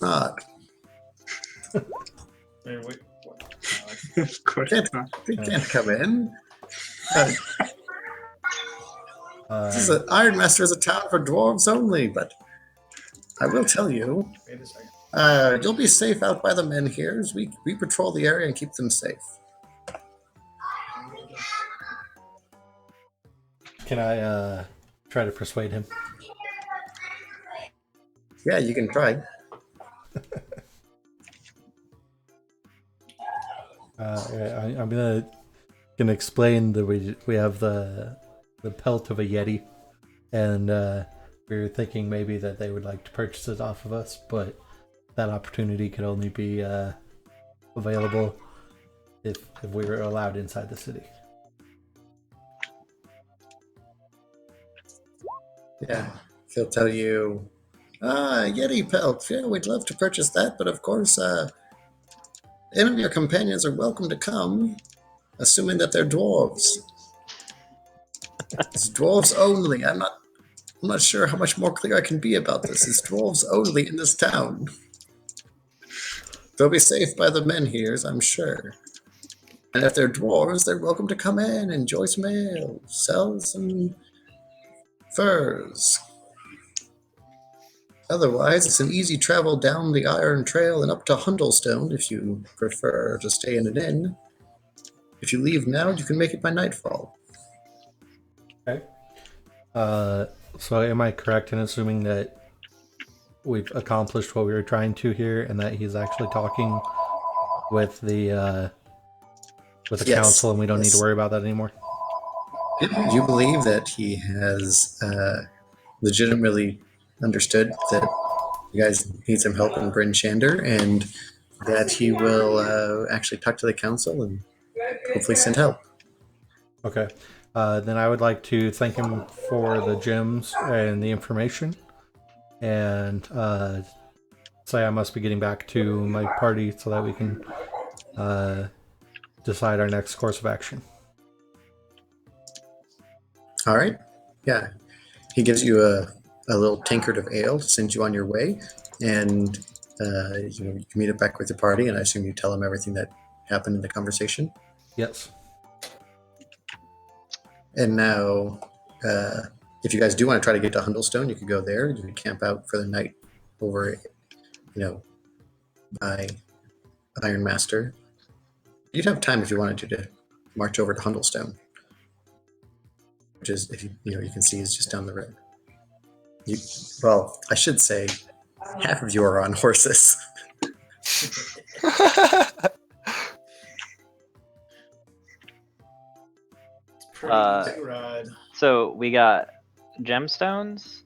not. Hey, wait, Of course not. They can't come in. Uh, Iron Master is a town for dwarves only, but I will tell you, wait a second. you'll be safe out by the men here as we patrol the area and keep them safe. Can I try to persuade him? Yeah, you can try. I'm gonna explain that we have the pelt of a Yeti, and we were thinking maybe that they would like to purchase it off of us, but that opportunity could only be available if we were allowed inside the city. Yeah, he'll tell you, Yeti pelt. Yeah, we'd love to purchase that, but of course, any of your companions are welcome to come, assuming that they're dwarves. It's dwarves only. I'm not sure how much more clear I can be about this. It's dwarves only in this town. They'll be safe by the men here, I'm sure. And if they're dwarves, they're welcome to come in, enjoy some ale, sell some furs. Otherwise, it's an easy travel down the Iron Trail and up to Hundlestone if you prefer to stay in an inn. If you leave now, you can make it by nightfall. Okay. So am I correct in assuming that we've accomplished what we were trying to here, and that he's actually talking with the Yes, council, and we don't need to yes. worry about that anymore? You believe that he has legitimately understood that you guys need some help in Bryn Shander, and that he will actually talk to the council and hopefully send help. Okay. Then I would like to thank him for the gems and the information, and say I must be getting back to my party so that we can decide our next course of action. All right. Yeah. He gives you a little tankard of ale to send you on your way, and you can meet up back with your party, and I assume you tell him everything that happened in the conversation. Yes. And now, if you guys do want to try to get to Hundlestone, you could go there. You can camp out for the night over, by Iron Master. You'd have time if you wanted to march over to Hundlestone, which is, if you can see, is just down the road. Well, I should say, half of you are on horses. Pretty easy ride. So we got gemstones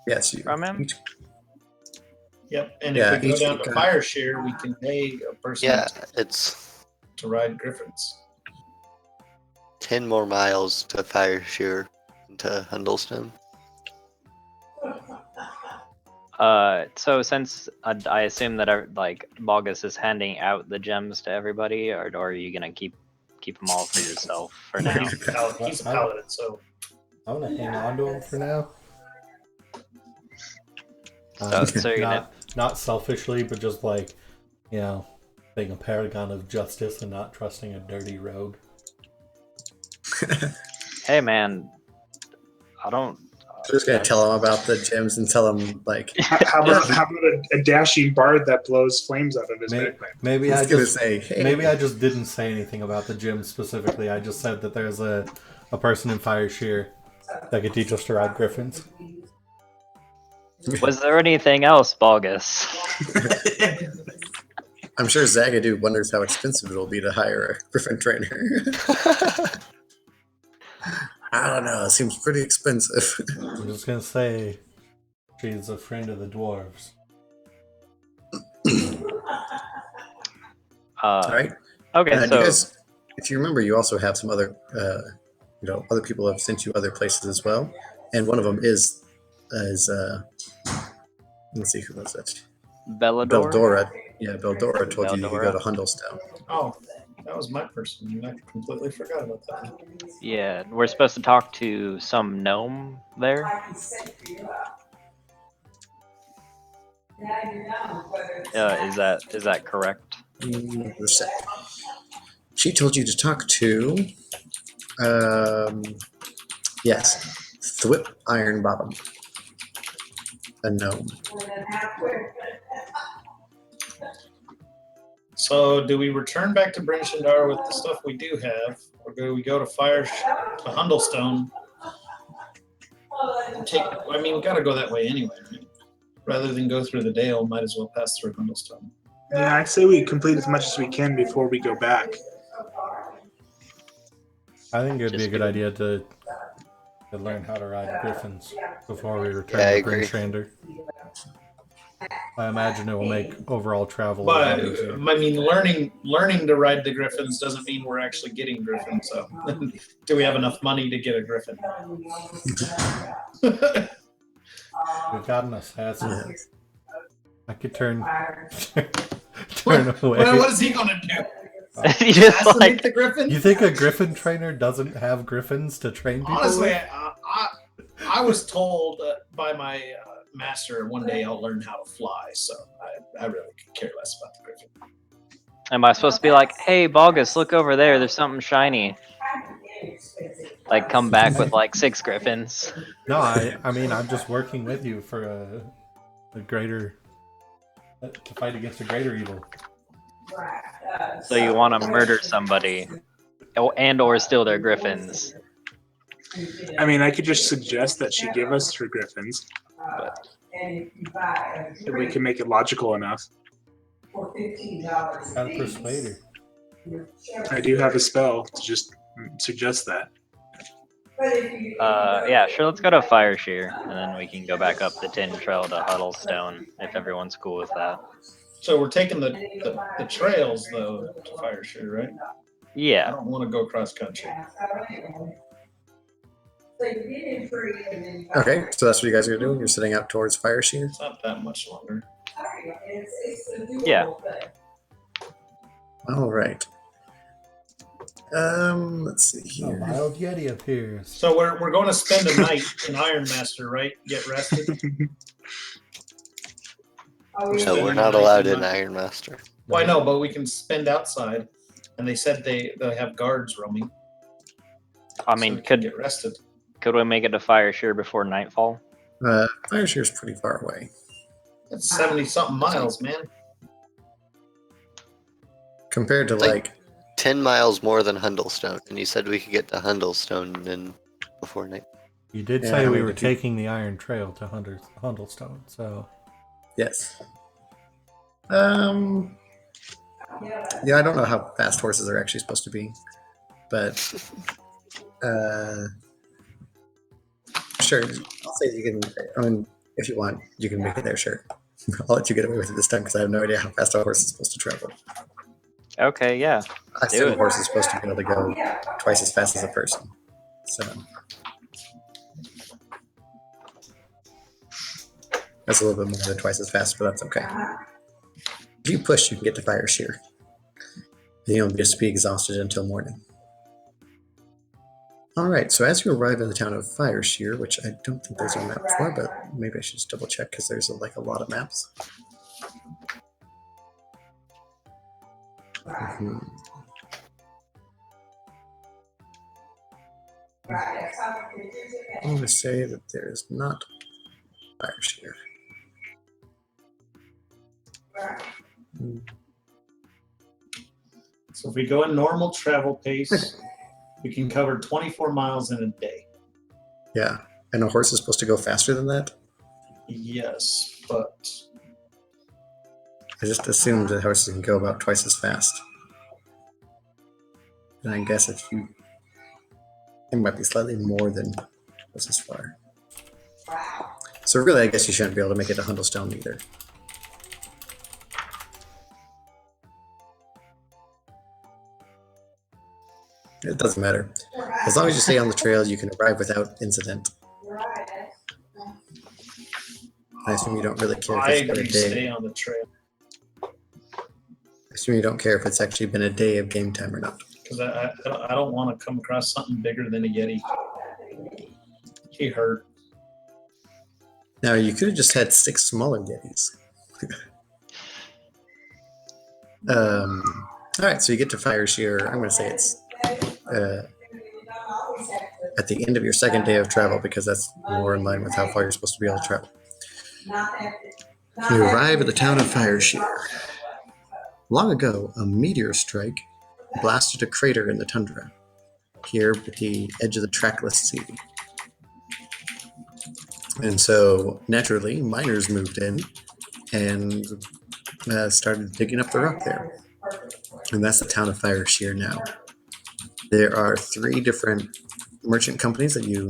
Yes, you. from him. Yep, and Yeah, if we go each down to guy- Fire Shear, we can pay a person Yeah, it's to ride griffins. 10 more miles to Fire Shear to Hundlestone. So since I assume that Bogus is handing out the gems to everybody, or are you gonna keep them all for yourself for now? He's a paladin, so I want to hang on to him for now. So you're gonna Not selfishly, but just being a paragon of justice and not trusting a dirty rogue. hey man, I don't. I'm just gonna tell him about the gems and tell him How about a dashing bard that blows flames out of his backpack? Maybe I I was gonna just say, hey. maybe I just didn't say anything about the gym specifically. I just said that there's a person in Fire Shear that could teach us to ride griffins. Was there anything else, Bogus? I'm sure Zagadou wonders how expensive it'll be to hire a griffin trainer. I don't know. It seems pretty expensive. I'm just gonna say she's a friend of the dwarves. All right. Okay, And so you guys, if you remember, you also have some other, other people have sent you other places as well, and one of them is let's see, who was that? Bellador. Beldora. Yeah, Beldora told you could go to Beldora. Hundlestone. oh, that was my person. I completely forgot about that. Yeah, we're supposed to talk to some gnome there. Is that correct? She told you to talk to, yes, Thwip Ironbottom, a gnome. So, do we return back to Bryn Shander with the stuff we do have, or do we go to Hundlestone take. I mean, we gotta go that way anyway, right? Rather than go through the Dale, might as well pass through Hundlestone. Yeah, I'd say we complete as much as we can before we go back. I think it would be a Just good do- idea to learn how to ride griffins before we return Yeah, I to agree. Grinstrander. I imagine it will make overall travel a lot But easier. I mean, learning to ride the Griffins doesn't mean we're actually getting Griffins. So, do we have enough money to get a Griffin? We've got an assassin. Yeah. I could turn What, away. what is he gonna do? you just Assassinate like the Griffin? You think a griffin trainer doesn't have griffins to train people Honestly, with? I was told by my master one day I'll learn how to fly, so I really could care less about the Griffin. am I supposed to be like, hey Bogus, look over there, there's something shiny. Like come back with like 6 griffins. No, I mean, I'm just working with you for a greater, to fight against a greater evil. So you want to murder somebody and or steal their griffins. I mean, I could just suggest that she give us her griffins. If we can make it logical enough. Gotta persuade her. I do have a spell to just suggest that. Yeah, sure, let's go to Fire Shear, and then we can go back up the Tin Trail to Huddlestone, if everyone's cool with that. So we're taking the trails though to Fire Shear, right? I Yeah, don't want to go cross country. Okay, so that's what you guys are doing. You're setting out towards Fire Shear. It's not that much longer. yeah. All right. Let's see A here. wild yeti appears. So we're going to spend a night in Ironmaster, right? Get rested. No, we're not allowed in Ironmaster. Well, I know, but we can spend outside, and they said they have guards roaming. I so mean, we can could get rested. we make it to Fire Shear before nightfall? Fire Shear is pretty far away That's 70-something miles, man. compared to Like- like 10 miles more than Hundlestone, and you said we could get to Hundlestone in before night. You did Yeah, say I we mean, were if you- taking the Iron Trail to Hundlestone, so yes. Yeah, I don't know how fast horses are actually supposed to be, but sure. I'll say you can. I mean, if you want, you can make it there. Sure, I'll let you get away with it this time because I have no idea how fast a horse is supposed to travel. Okay, yeah. I assume it. a horse is supposed to be able to go twice as fast as a person. So that's a little bit more than twice as fast, but that's okay. If you push, you can get to Fire Shear. You don't just be exhausted until morning. All right, so as you arrive in the town of Fire Shear, which I don't think there's a map for, but maybe I should just double check because there's like a lot of maps. Mhm. I'm going to say that there is not Fire Shear. So if we go in normal travel pace, we can cover 24 miles in a day. Yeah, and a horse is supposed to go faster than that? Yes, but I just assumed that horses can go about twice as fast. And I guess if you... It might be slightly more than this is far. So really, I guess you shouldn't be able to make it to Hundlestone either. It doesn't matter. As long as you stay on the trail, you can arrive without incident. I assume you don't really care I if it's been agree. a day. Stay on the trail I assume you don't care if it's actually been a day of game time or not. because I don't want to come across something bigger than a Yeti. He hurt. Now, you could have just had 6 smaller Yetis. All right, so you get to Fire Shear. I'm going to say it's at the end of your second day of travel because that's more in line with how far you're supposed to be able to travel. You arrive at the town of Fire Shear. Long ago, a meteor strike blasted a crater in the tundra, here at the edge of the trackless sea. And so naturally, miners moved in and started digging up the rock there. And that's the town of Fireshear now. There are 3 different merchant companies that you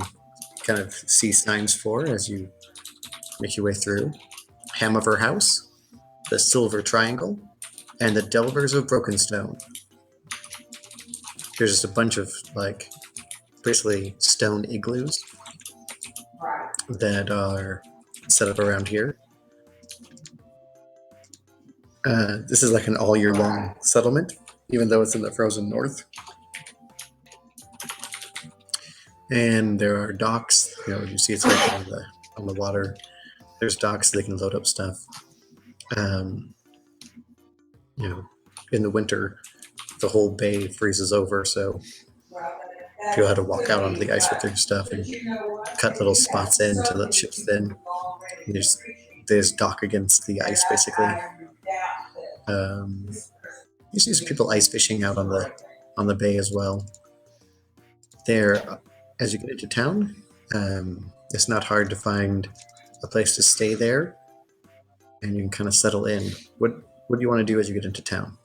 kind of see signs for as you make your way through. Hamiver House, the Silver Triangle, and the Delvers of Brokenstone. There's just a bunch of like basically stone igloos that are set up around here. This is like an all year long settlement, even though it's in the frozen north. And there are docks. You see it's right on the water. There's docks so they can load up stuff. In the winter, the whole bay freezes over, so people had to walk out onto the ice with their stuff and cut little spots in to let ships in. And there's dock against the ice, basically. You see some people ice fishing out on the bay as well. There, as you get into town, it's not hard to find a place to stay there, and you can kind of settle in. What do you want to do as you get into town?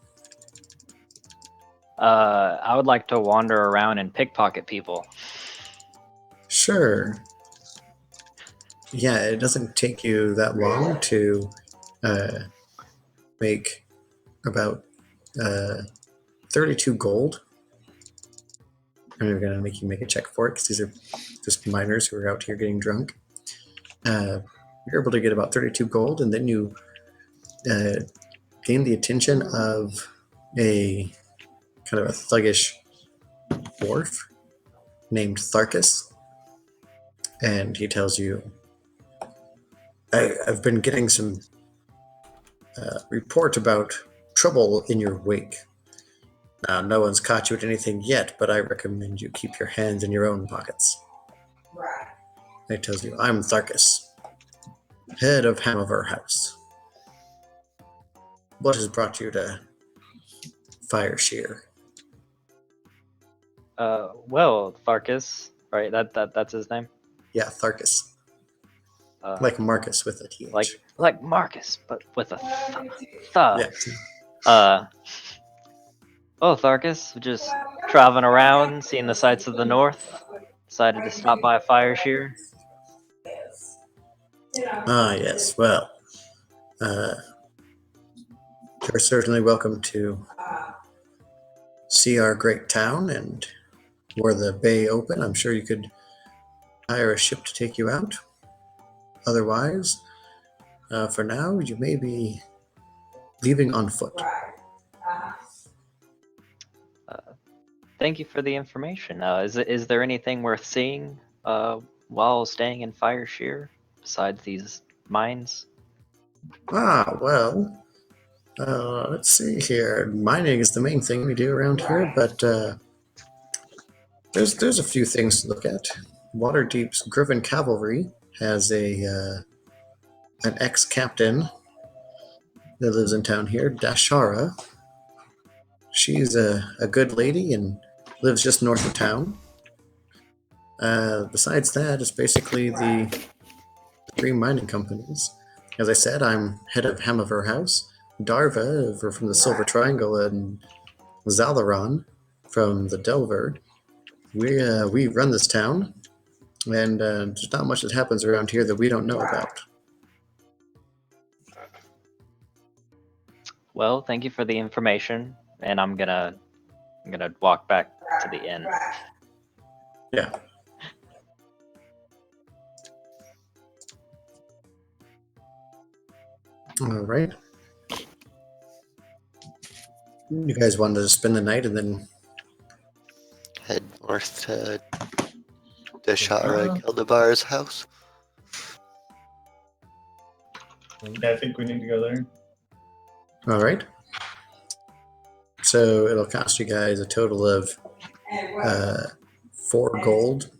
I would like to wander around and pickpocket people. Sure. Yeah, it doesn't take you that long to make about 32 gold. I'm going to make you make a check for it because these are just miners who are out here getting drunk. You're able to get about 32 gold, and then you gain the attention of a kind of a thuggish dwarf named Tharkus. And he tells you, I've been getting some report about trouble in your wake. Now, no one's caught you at anything yet, but I recommend you keep your hands in your own pockets. Right. He tells you, I'm Tharkus, head of Hamiver House. What has brought you to Fireshear? Well, Tharkus, right? That's his name. Yeah, Tharkus. Like Marcus with a TH. Like Marcus, but with a Yeah. Oh, Tharkus, just traveling around, seeing the sights of the north. Decided to stop by Fireshear. Ah, yes. Well, you're certainly welcome to see our great town, and were the bay open, I'm sure you could hire a ship to take you out. Otherwise, for now, you may be leaving on foot. Thank you for the information. Is there anything worth seeing while staying in Fireshear besides these mines? Ah, well, let's see here. Mining is the main thing we do around here, but there's a few things to look at. Waterdeep's Griffin Cavalry has an ex-captain that lives in town here, Dashara. She's a good lady and lives just north of town. Besides that, it's basically the 3 mining companies. As I said, I'm head of Hamiver House. Darva from the Silver Triangle, and Zalaron from the Delver. We run this town, and there's not much that happens around here that we don't know about. Well, thank you for the information, and I'm gonna walk back to the inn. Yeah. All right. You guys wanted to spend the night and then Head north to Dashara Geldabar's house. Yeah, I think we need to go there. all right. So it'll cost you guys a total of 4 gold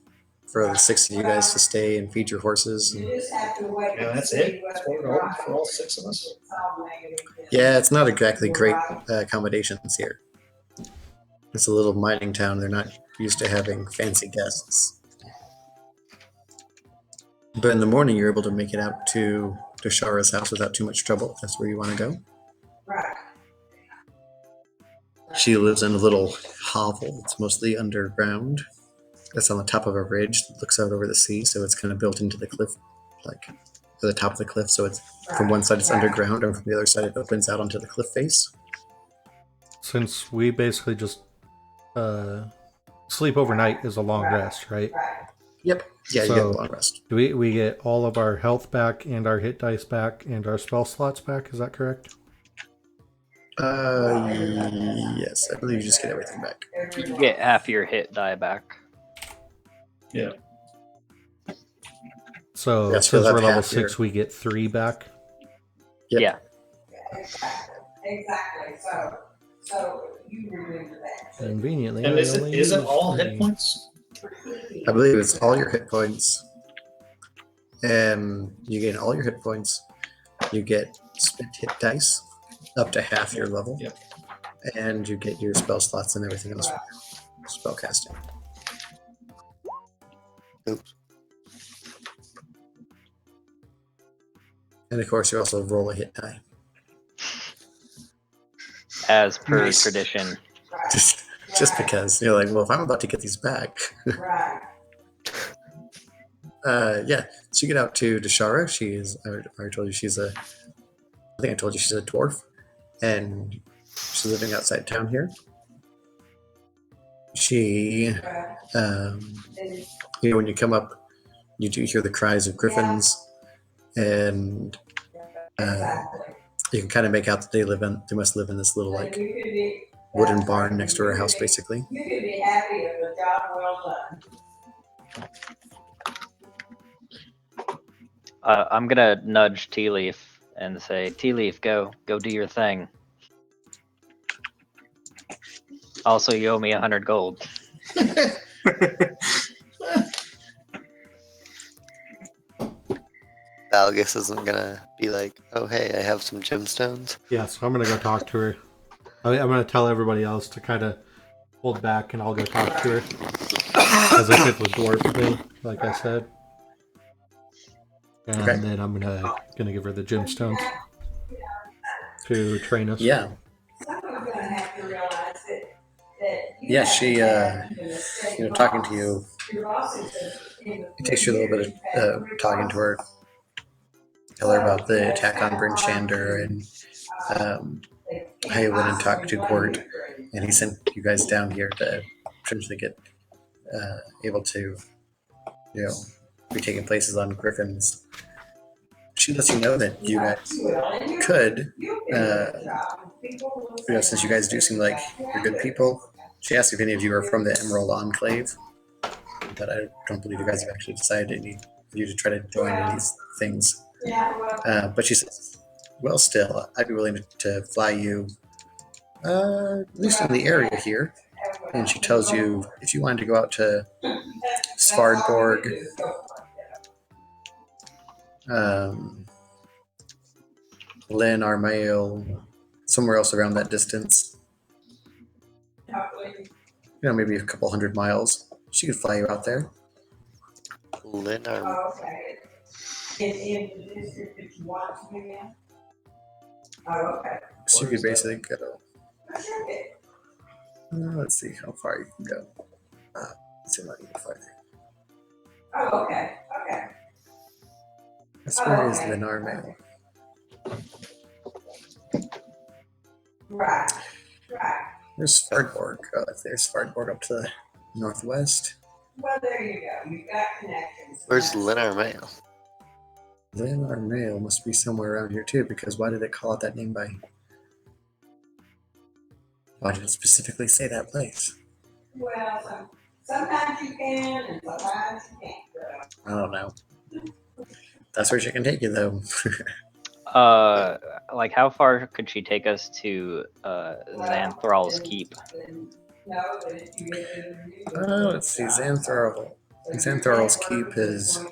for the 6 of you guys to stay and feed your horses. And, Yeah, that's it. That's 4 gold for all 6 of us. yeah, it's not exactly great accommodations here. It's a little mining town. They're not used to having fancy guests. But in the morning, you're able to make it out to Shara's house without too much trouble. If that's where you want to go. Right. She lives in a little hovel. It's mostly underground. It's on the top of a ridge that looks out over the sea, so it's kind of built into the cliff, like to the top of the cliff. So it's from one side it's underground, and from the other side it opens out onto the cliff face. Since we basically just sleep overnight is a long rest, right? Yep. Yeah, you get a long rest. Do we get all of our health back and our hit dice back and our spell slots back? Is that correct? Yes, I believe you just get everything back. You get half your hit die back. Yeah. So Yes, since we'll we're have level half 6, we get 3 back. Yep. Yeah. Exactly. So you remember that. Conveniently. And I is only it use all 3. hit points? I believe it's all your hit points. And you gain all your hit points. You get spent hit dice up to half your level. Yep. And you get your spell slots and everything else from your spell casting. Oops. And of course, you also roll a hit die. As per Nice. tradition. Just because you're like, well, if I'm about to get these back. Right. Yeah. So you get out to Deshara. She is, I already told you I think I told you she's a dwarf. And she's living outside town here. She, when you come up, you do hear the cries of griffins. And you can kind of make out that they must live in this little like wooden barn next to her house, basically. You can be happy of the job well done. I'm gonna nudge Tea Leaf and say, Tea Leaf, go do your thing. Also, you owe me 100 gold. Valgus isn't gonna be like, oh hey, I have some gemstones. Yeah, so I'm gonna go talk to her. I'm gonna tell everybody else to kind of hold back, and I'll go talk to her. As I did with dwarf thing, like I said. And Okay. then I'm gonna give her the gemstones to train us. Yeah. Someone's gonna have to realize that Yeah, she, talking to you, it takes you a little bit of talking to her. Tell her about the attack on Bryn Shander and how you went and talked to Court, and he sent you guys down here to potentially get able to, be taking places on Griffins. She lets you know that you guys could, since you guys do seem like you're good people. She asked if any of you are from the Emerald Enclave. But I don't believe you guys have actually decided any of you to try to join any of these things. But she says, well, still, I'd be willing to fly you, at least in the area here. And she tells you if you wanted to go out to Svardborg, Lynn, Armail, somewhere else around that distance, maybe a couple 100 miles, she could fly you out there. Linar. Okay. In the district that you want to be in? Oh, okay. So you could basically go. Okay. Let's see how far you can go. Let's see if I can get farther. Oh, okay. Okay. As far as Lynn Armail. Right. Right. There's Svardborg. There's Svardborg up to the northwest. Well, there you go. You've got connections. Where's Linar Mail? Lynn Armail must be somewhere around here too, because why did it call it that name by? Why did it specifically say that place? Well, sometimes you can, and sometimes you can't. I don't know. That's where she can take you, though. Like how far could she take us to Xanthral's Keep? No, but if you get Let's see, Xanthral's Keep is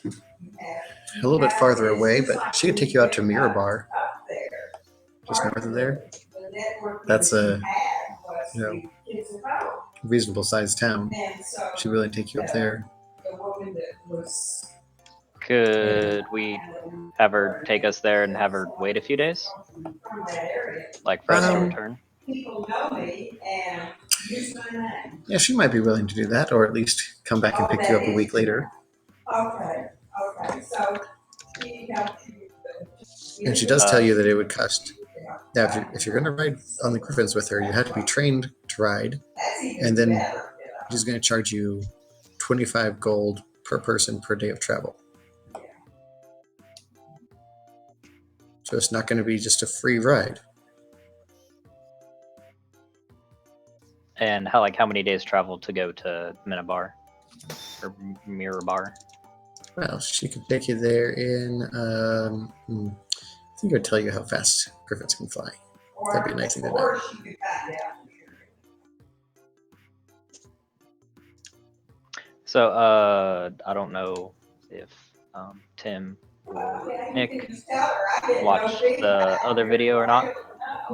a little bit farther away, but she could take you out to Mirabar, just north of there. That's a reasonable sized town. She'd really take you up there. told me that was. Could we have her take us there and have her wait a few days? From that area. Like for us to Um, return? People know me and use my name. Yeah, she might be willing to do that, or at least come back and pick you up a week later. Okay, so she helped you. And she does tell you that it would cost. Now, if you're going to ride on the Griffins with her, you have to be trained to ride, and then she's going to charge you 25 gold per person per day of travel. So it's not going to be just a free ride. And how many days travel to go to Minabar or Mirabar? Well, she could take you there in. I think it would tell you how fast Griffins can fly. That'd be a nice thing to know. So I don't know if Tim or Nick watched the other video or not,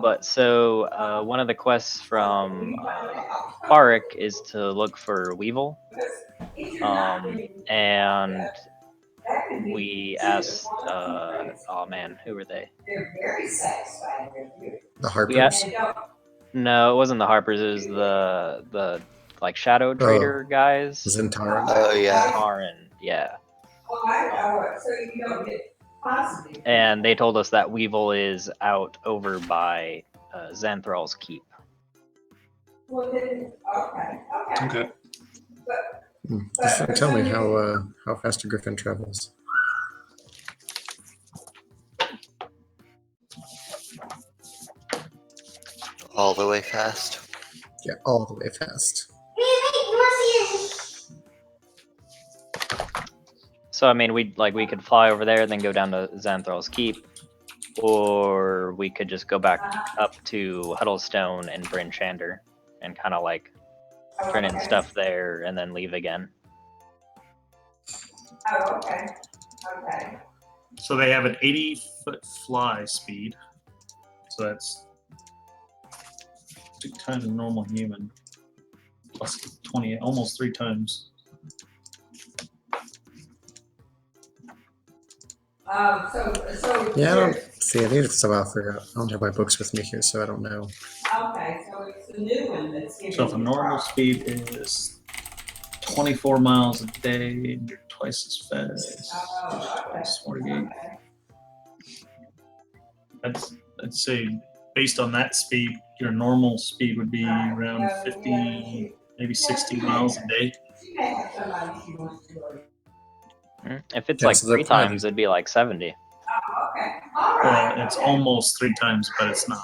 but so one of the quests from Barik is to look for Weevil, and we asked, oh man, who were they? They're very satisfied with you. The Harpers. No, it wasn't the Harpers. It was the like Shadow Trader guys. Zentara. Oh yeah. Taran, yeah. So you don't get positive. And they told us that Weevil is out over by Xanthral's Keep. Well, then, okay. Okay. Tell me how fast a Griffin travels. All the way fast. Yeah, all the way fast. So I mean, we could fly over there, then go down to Xanthral's Keep, or we could just go back up to Huddlestone and Bryn Shander and kind of like turn in stuff there and then leave again. Oh, okay. So they have an 80-foot fly speed. So that's 2 times a normal human. Plus 20, almost 3 times. So Yeah, I don't see. I need to somehow figure out. I don't have my books with me here, so I don't know. Okay, so it's the new one that's giving So if a you normal problems. speed is 24 miles a day, you're twice as fast. Oh, okay. 48. I'd say based on that speed, your normal speed would be around 50, maybe 60 miles a day. She may have somebody she wants to go. If it's Yeah, like so they're 3 planning. times, it'd be like 70. Oh, okay. All right. Well, it's almost 3 times, but it's not.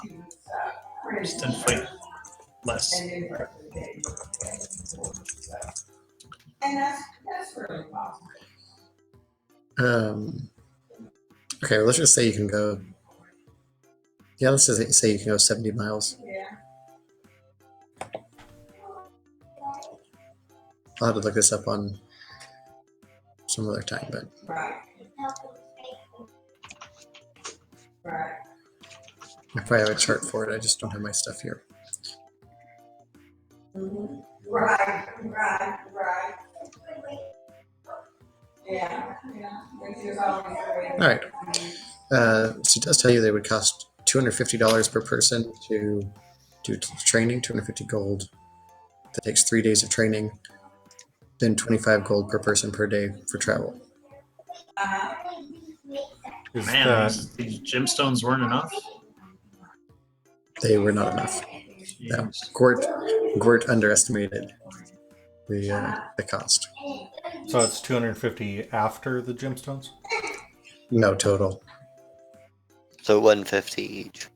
It's It's 10 feet less. And that's really possible. Okay, well, let's just say you can go. Yeah, let's just say you can go 70 miles. Yeah. I'll have to look this up on some other time, but Right. Right. I probably have a chart for it. I just don't have my stuff here. Mhm. Right. Yeah. Which is always great. All right. So it does tell you they would cost $250 per person to do training, 250 gold. That takes 3 days of training. Then 25 gold per person per day for travel. Uh-huh. Is Man, that these gemstones weren't enough. They were not enough. No, Gort underestimated the cost. so? It's 250 after the gemstones. No total. So 150 each.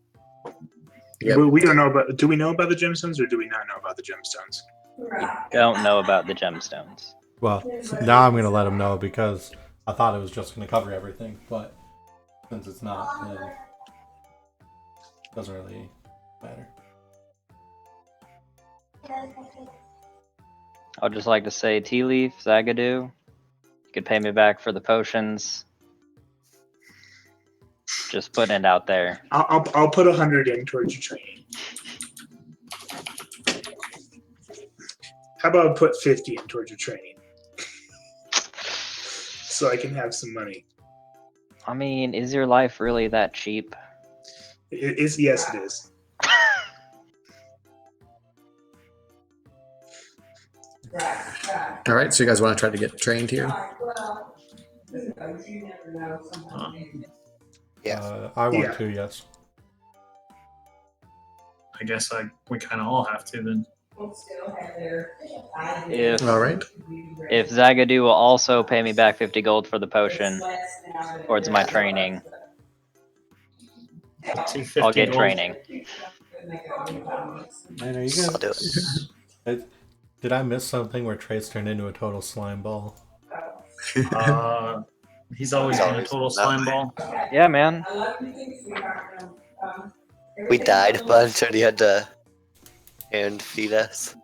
Yep. We don't know about. Do we know about the gemstones, or do we not know about the gemstones? Right. Don't know about the gemstones. Well, now I'm gonna let them know because I thought it was just gonna cover everything, but since it's not, then it doesn't really matter. I'd just like to say, Tea Leaf, Zagadoo, you could pay me back for the potions. Just putting it out there. I'll put 100 in towards your training. How about I put 50 in towards your training? so I can have some money. I mean, is your life really that cheap? It is, yes, it is. All right, so you guys want to try to get trained here? Yeah. I want Yeah. to, yes. I guess we kind of all have to then. If All right. if Zagadou will also pay me back 50 gold for the potion towards my training, 250 I'll get gold. training. Man, are you I'll do guys? Did I miss something where Trace turned into a total slime ball? He's always been a total slime ball. Yeah, man. We died a bunch and he had to hand feed us.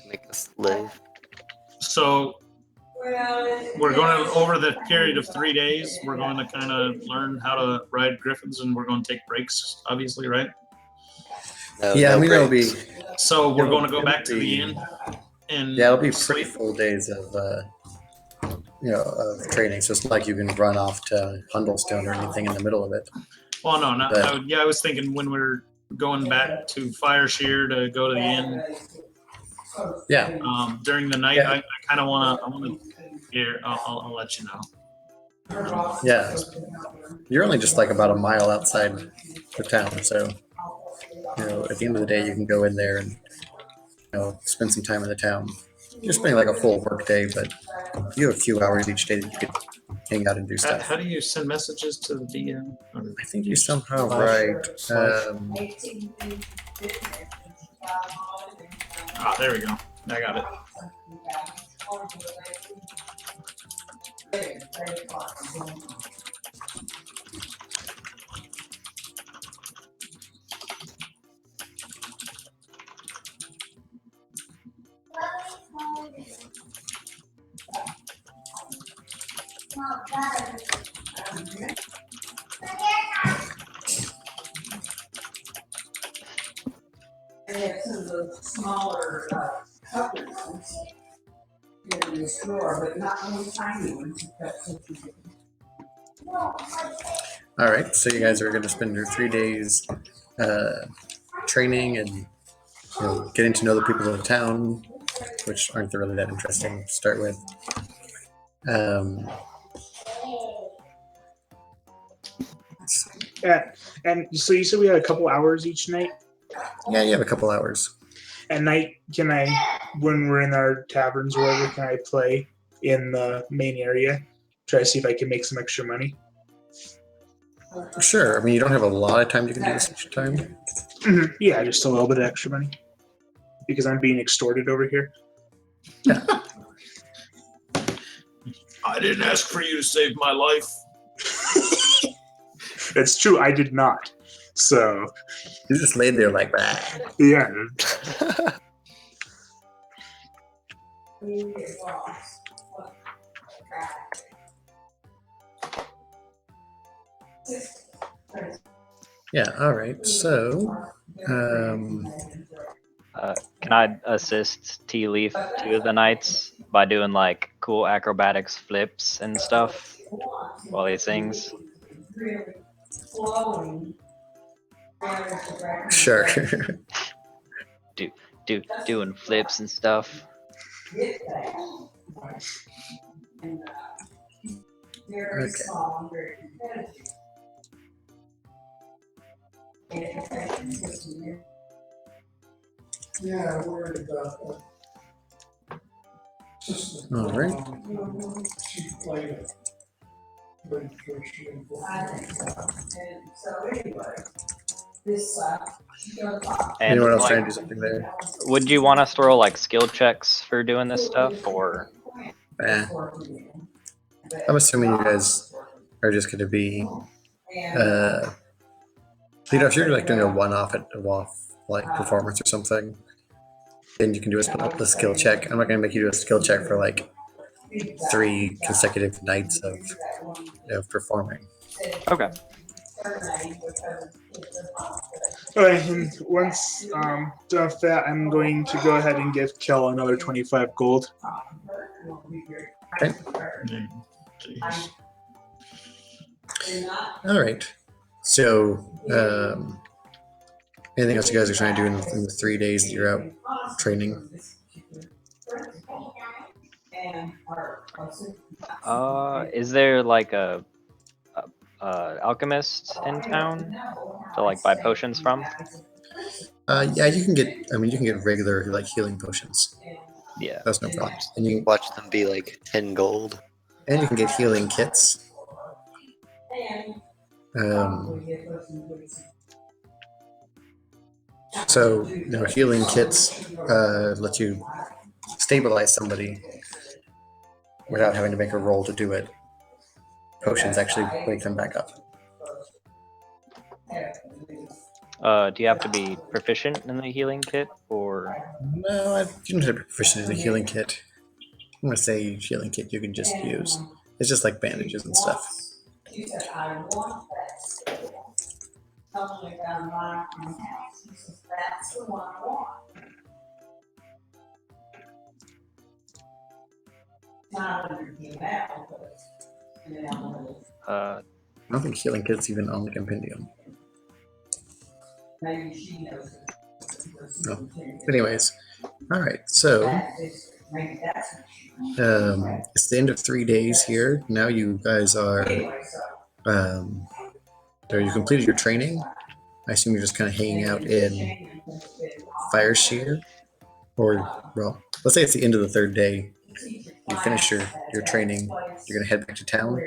Make us live. So we're going to, over the period of 3 days, we're going to kind of learn how to ride griffins, and we're going to take breaks, obviously, right? No, Yeah, no I mean, it'll breaks. be, So we're It'll- going to go it'll back to the be- inn and yeah, it'll be sleep. pretty full days of, of training. So it's not like you can run off to Hundlestone or anything in the middle of it. Well, no, not. But- I was thinking when we're going back to Fireshear to go to the inn Yeah. during the night. Yeah. I kind of want to. Here, I'll let you know. Yeah. You're only just like about a mile outside the town. So, at the end of the day, you can go in there and, spend some time in the town. You're spending like a full work day, but you have a few hours each day that you could hang out and do How, stuff. how do you send messages to the DM? I think you somehow Slash- write. slash- There we go. I got it. They have some of the smaller cuppers in the store, but not one tiny ones. All right, so you guys are going to spend your 3 days training and getting to know the people of the town, which aren't really that interesting to start with. Let's see. Yeah, and so you said we had a couple hours each night. Yeah, you have a couple hours. At night, can I, when we're in our taverns or whatever, can I play in the main area? Try to see if I can make some extra money. Sure. I mean, you don't have a lot of time you can do this each time. Yeah, just a little bit of extra money. Because I'm being extorted over here. I didn't ask for you to save my life. That's true, I did not. So, You just laid there like that. yeah. Yeah. All right. So, Can I assist Tea Leaf 2 of the nights by doing like cool acrobatics flips and stuff while he sings? sure. Doing flips and stuff. All right. And Anyone else like, trying to do something there? would you want us to roll like skill checks for doing this stuff, or I'm assuming you guys are just going to be, if you're like doing a one-off like performance or something, then you can do a skill check. I'm not going to make you do a skill check for like 3 consecutive nights of performing. okay? Alright, and once done with that, I'm going to go ahead and give Kel another 25 gold. Okay. Jeez. All right. So, anything else you guys are trying to do in the 3 days that you're out training? Is there like a alchemist in town to like buy potions from? Yeah, you can get. I mean, you can get regular like healing potions. Yeah. That's no problem. And you Watch them be like 10 gold. can get healing kits. So healing kits let you stabilize somebody without having to make a roll to do it. Potions actually wake them back up. Do you have to be proficient in the healing kit, or? No, you don't have to be proficient in the healing kit. I'm gonna say healing kit you can just use. It's just like bandages and stuff. She said, I want that. Someone down my house. She says, that's the one I want. Not under the amount, but I don't think healing kit's even on the compendium. maybe she knows it. No. Anyways, all right. So Maybe that's it's the end of 3 days here. Now you guys are. So you completed your training. I assume you're just kind of hanging out in Fireshear, or well, let's say it's the end of the 3rd day. You finish your training. You're gonna head back to town.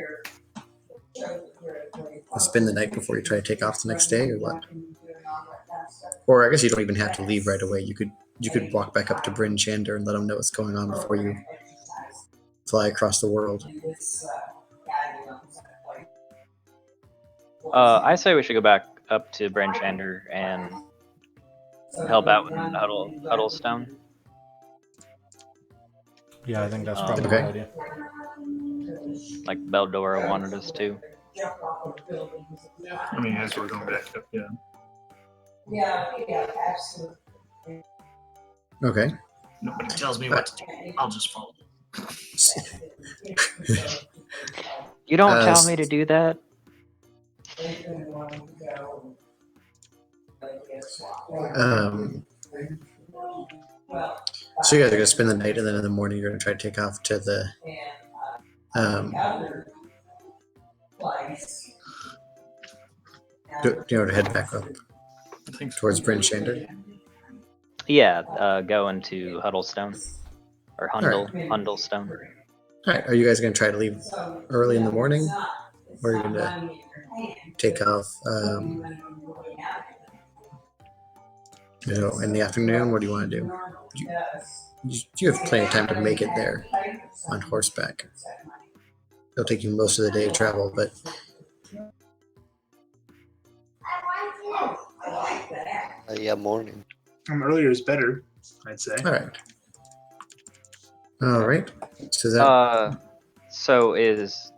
And spend the night before you try to take off the next day, or what? Or I guess you don't even have to leave right away. You could walk back up to Bryn Shander and let them know what's going on before you fly across the world. I say we should go back up to Bryn Shander and help out with Huddlestone. Yeah, I think that's probably a Okay. good idea. Like Beldora wanted us to. I mean, as we're going back up, yeah. Yeah, absolutely. Okay. Nobody tells me what to do. I'll just follow. You don't tell s- me to do that. So you guys are gonna spend the night, and then in the morning you're gonna try to take off to the to head back up I think so. towards Bryn Shander. Yeah, going to Huddlestone or Hundlestone. All right. Are you guys gonna try to leave early in the morning, or are you gonna take off? In the afternoon. What do you want to do? You have plenty of time to make it there on horseback. It'll take you most of the day to travel, but Yeah, morning. Earlier is better, I'd say. all right. All right. So that So is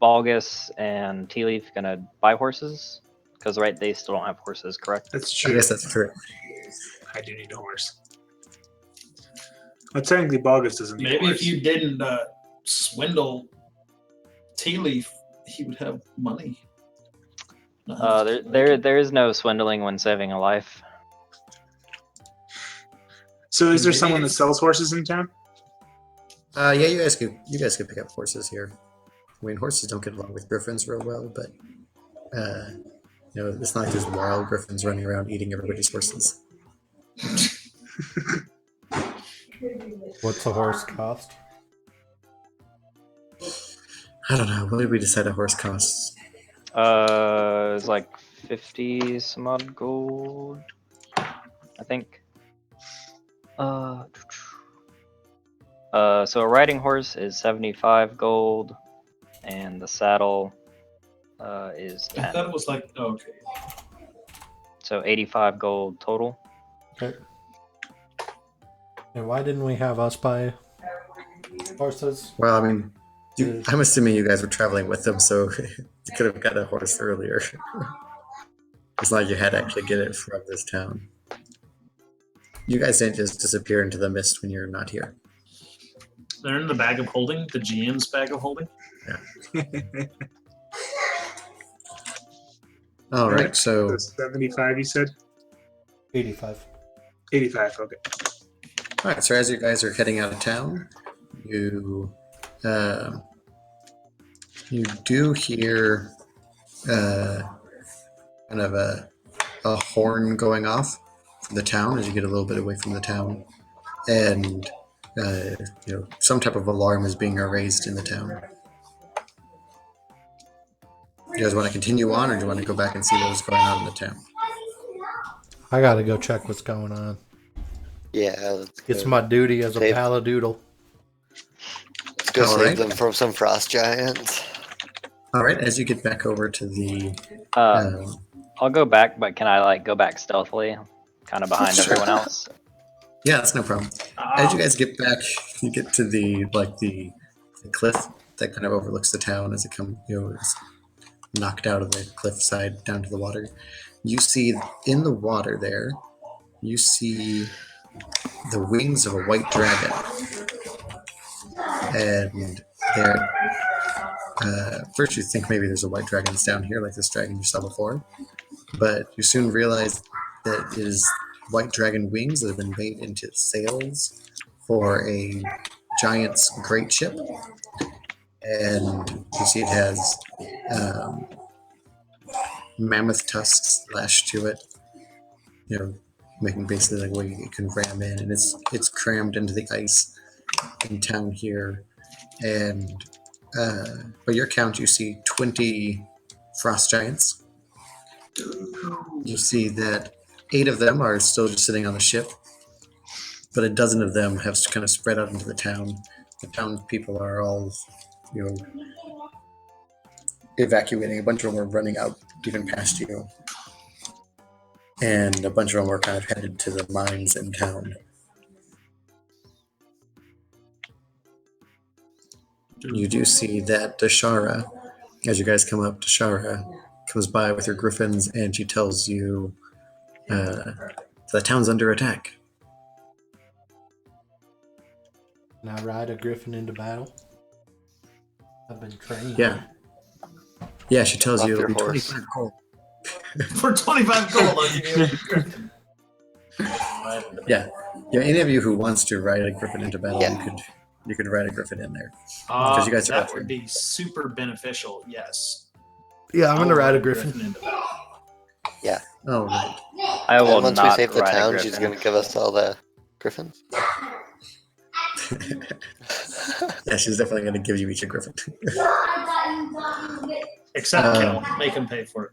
Balgus and Tea Leaf gonna buy horses? Because they still don't have horses, correct? That's I true. guess that's true. I do need a horse. Well, technically, Bogus doesn't need a Maybe horse. if you didn't swindle Tea Leaf, he would have money. There is no swindling when saving a life. So, is there Maybe someone that it's- sells horses in town? Yeah, you guys could pick up horses here. I mean, horses don't get along with griffins real well, but it's not like there's wild griffins running around eating everybody's horses. What's the horse cost? I don't know. What did we decide a horse costs? It's like 50 some odd gold, I think. So a riding horse is 75 gold, and the saddle is I 10. thought it was like, okay. So 85 gold total. Okay. And why didn't we have us buy horses? Well, I mean, I'm assuming you guys were traveling with them, so you could have got a horse earlier. It's not like you had to actually get it from this town. You guys didn't just disappear into the mist when you're not here. They're in the bag of holding, the GM's bag of holding. All right, so 75, you said? 85. 85, okay. all right, so as you guys are heading out of town, you you do hear kind of a horn going off from the town as you get a little bit away from the town, and some type of alarm is being raised in the town. Do you guys want to continue on, or do you want to go back and see what's going on in the town? I gotta go check what's going on. Yeah, let's It's go. my duty as a Save- paladoodle. Let's go All save right. them from some frost giants. All right, as you get back over to the I'll go back, but can I like go back stealthily, kind of behind Sure. everyone else? yeah, that's no problem. As you guys get back, you get to the cliff that kind of overlooks the town as it comes, is knocked out of the cliffside down to the water. You see in the water there, you see the wings of a white dragon, and there. First, you think maybe there's a white dragon that's down here, like this dragon you saw before, but you soon realize that it is white dragon wings that have been made into sails for a giant's great ship, and you see it has mammoth tusks lashed to it, making basically like where you can ram in, and it's crammed into the ice in town here, and by your count, you see 20 frost giants. You see that 8 of them are still just sitting on the ship, but a dozen of them have kind of spread out into the town. The town people are all, evacuating. A bunch of them are running out even past you, and a bunch of them are kind of headed to the mines in town. You do see that Dashara, as you guys come up, Dashara comes by with her griffins, and she tells you the town's under attack. Can I ride a griffin into battle? I've been trained. Yeah, she tells Off you your it'll be horse. 25 gold. For 25 gold, I'll give you a griffin. Yeah, any of you who wants to ride a griffin into battle, Yeah. you could ride a griffin in there. Because you guys are That out would there. be super beneficial, yes. Yeah, I'm gonna I'll ride a griffin. into battle. Oh, right. I will And once we not save the ride a town, griffin. she's gonna give us all the griffins. Yeah, she's definitely going to give you each a griffin. Except kill him. Make him pay for it.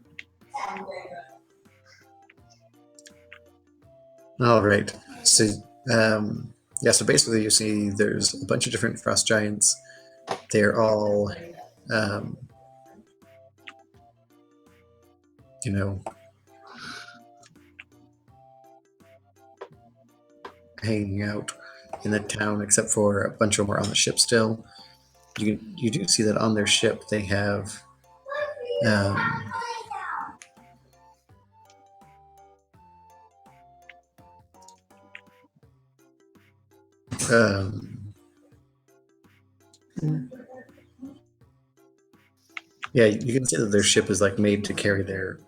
All right. So, so basically you see there's a bunch of different frost giants. They're all, hanging out in the town, except for a bunch of them are on the ship still. You do see that on their ship they have yeah, you can see that their ship is like made to carry their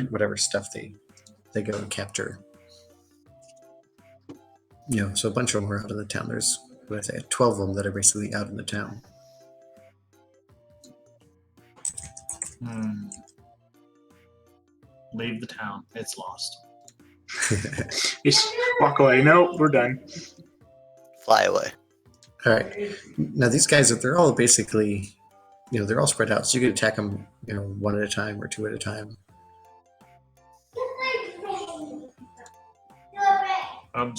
whatever stuff they go and capture. So a bunch of them are out in the town. There's, 12 of them that are basically out in the town. Leave the town. It's lost. Just walk away. No, we're done. Fly away. All right. Now these guys, they're all basically, they're all spread out. So you could attack them, one at a time or two at a time.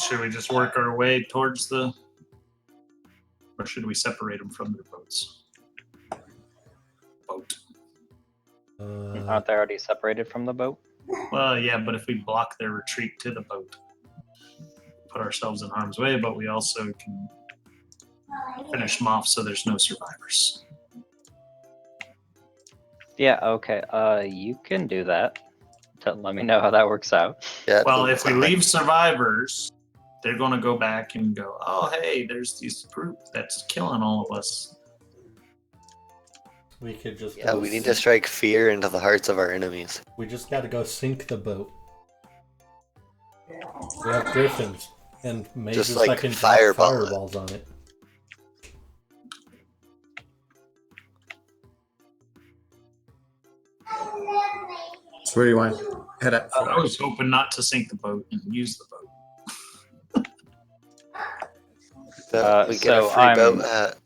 Should we just work our way towards the, or should we separate them from their boats? Boat. Aren't they already separated from the boat? Well, yeah, but if we block their retreat to the boat, put ourselves in harm's way, but we also can finish them off so there's no survivors. Yeah, okay. You can do that. Let me know how that works out. Yeah. Well, if we leave survivors, they're gonna go back and go, oh hey, there's this group that's killing all of us. We could just Yeah, go we need to strike fear into the hearts of our enemies. We just got to go sink the boat. We have griffins and mages Just like that can drop fireball it. fireballs on it. So where do you want to head up? I was hoping not to sink the boat and use the boat. So we get so a free I'm- boat at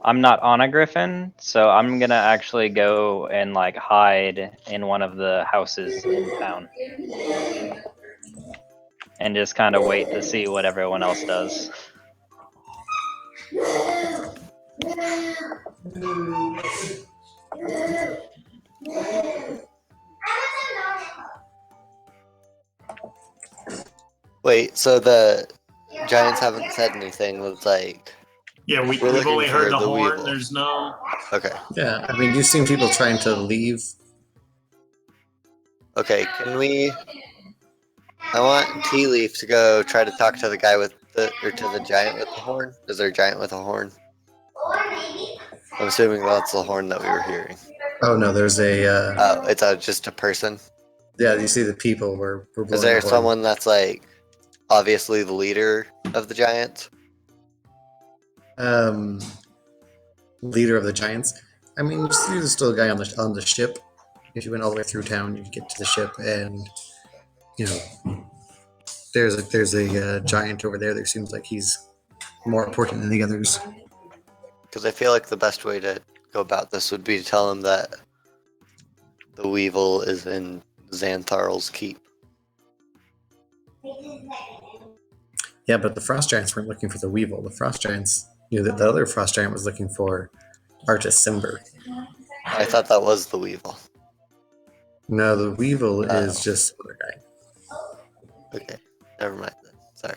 I'm not on a griffin, so I'm gonna actually go and like hide in one of the houses in town. And just kind of wait to see what everyone else does. Wait, so the Giants haven't said anything. It's like, Yeah, We're we've looking only heard for the the horn. weevil. There's no. okay, Yeah, I mean, you've seen people trying to leave. okay. Can we? I want Tea Leaf to go try to talk to the guy with or to the giant with the horn. Is there a giant with a horn? I'm assuming that's the horn that we were hearing. Oh no, there's a. Oh, it's just a person. Yeah, you see the people were blowing Is there the horn. someone that's like obviously the leader of the giants? Leader of the giants. I mean, there's still a guy on the ship. If you went all the way through town, you get to the ship, and you know, there's a giant over there. That seems like he's more important than the others. Because I feel like the best way to go about this would be to tell him that the Weevil is in Xantharl's keep. Yeah, but the frost giants weren't looking for the weevil. The frost giants knew that the other frost giant was looking for Artis Cimber. I thought that was the Weevil. No, the weevil Oh. is just another guy. Okay, never mind then. Sorry.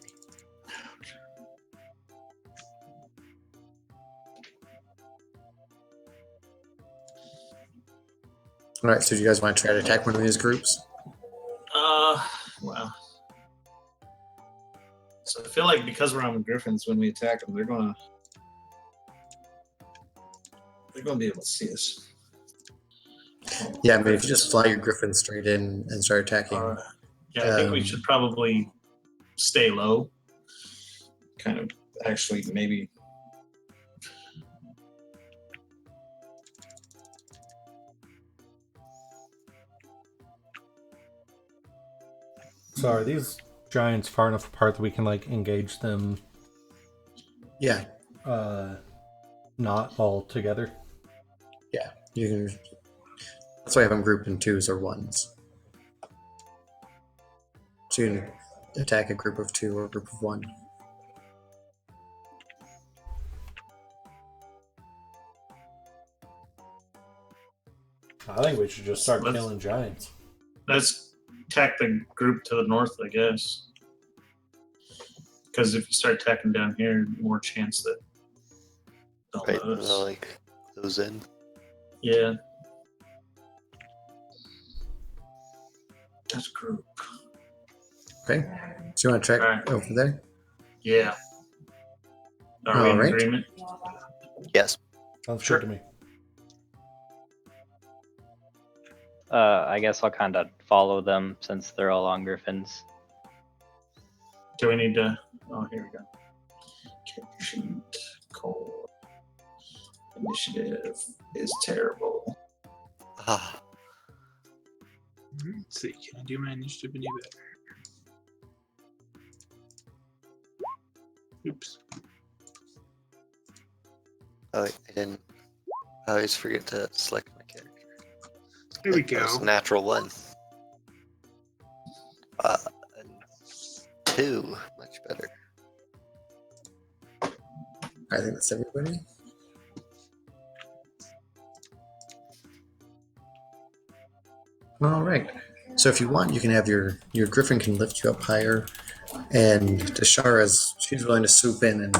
All right, so do you guys want to try to attack one of these groups? Well. So I feel like because we're on Griffins, when we attack them, they're gonna be able to see us. Yeah, I mean, if you just fly your griffin straight in and start attacking. Yeah, I think we Um, should probably stay low. Kind of, actually, maybe. So are these giants far enough apart that we can like engage them Yeah, not all together? you can. That's why I have them grouped in twos or ones. So you can attack a group of two or a group of one. I think we should just start Let's- killing giants. Let's attack the group to the north, I guess. Because if you start attacking down here, more chance that they'll Right, notice. they'll like those in. Yeah. That's group. Okay, so you want to track Alright. over there? Yeah. Are we in Alright. agreement? Yes. Sounds Sure. good to me. I guess I'll kind of follow them since they're all on griffins. Do we need to? Oh, here we go. Character sheet, core. Initiative is terrible. Ah, Let's see. Can I do my initiative any better? Oops. oh, I didn't. I always forget to select my character. There we That was go. Natural one. And 2, much better. I think that's everybody. All right. So if you want, you can have your griffin can lift you up higher, and Dashara's she's willing to swoop in and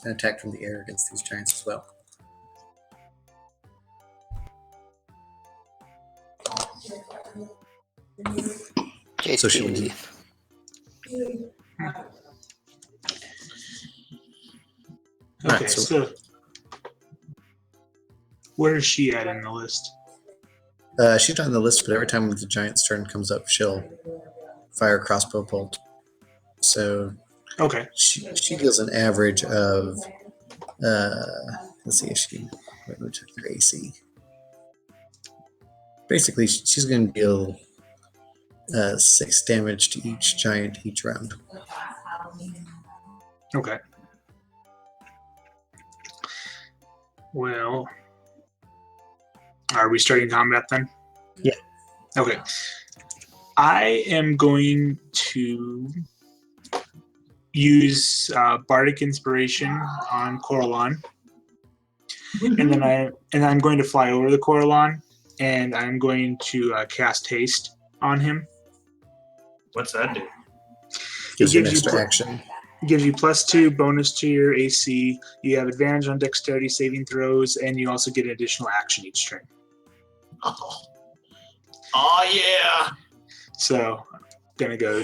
attack from the air against these giants as well. Okay, So she Tea would- Leaf. All Okay, right, so where is she at in the list? she's not on the list, but every time the giant's turn comes up, she'll fire a crossbow bolt. So Okay. she deals an average of let's see, let me check her AC. Basically, she's going to deal 6 damage to each giant each round. Okay. Well, are we starting combat then? Yeah. Okay. I am going to use Bardic Inspiration on Coralon, and I'm going to fly over the Coralon, and I'm going to cast Haste on him. What's that do? Gives you an gives you extra action. Gives you +2 bonus to your AC. You have advantage on dexterity saving throws, and you also get an additional action each turn. Oh yeah. So, gonna go.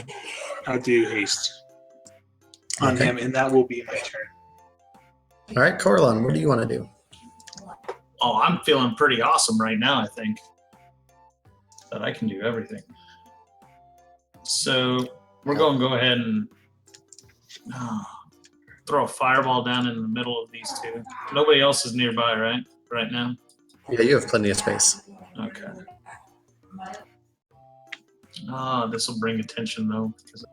I'll do haste on Okay. him, and that will be my turn. All right, Coralon, what do you want to do? Oh, I'm feeling pretty awesome right now, I think. That I can do everything. So we're going to go ahead and throw a fireball down in the middle of these two. Nobody else is nearby, right? Right now? Yeah, you have plenty of space. Okay. This will bring attention, though. Because...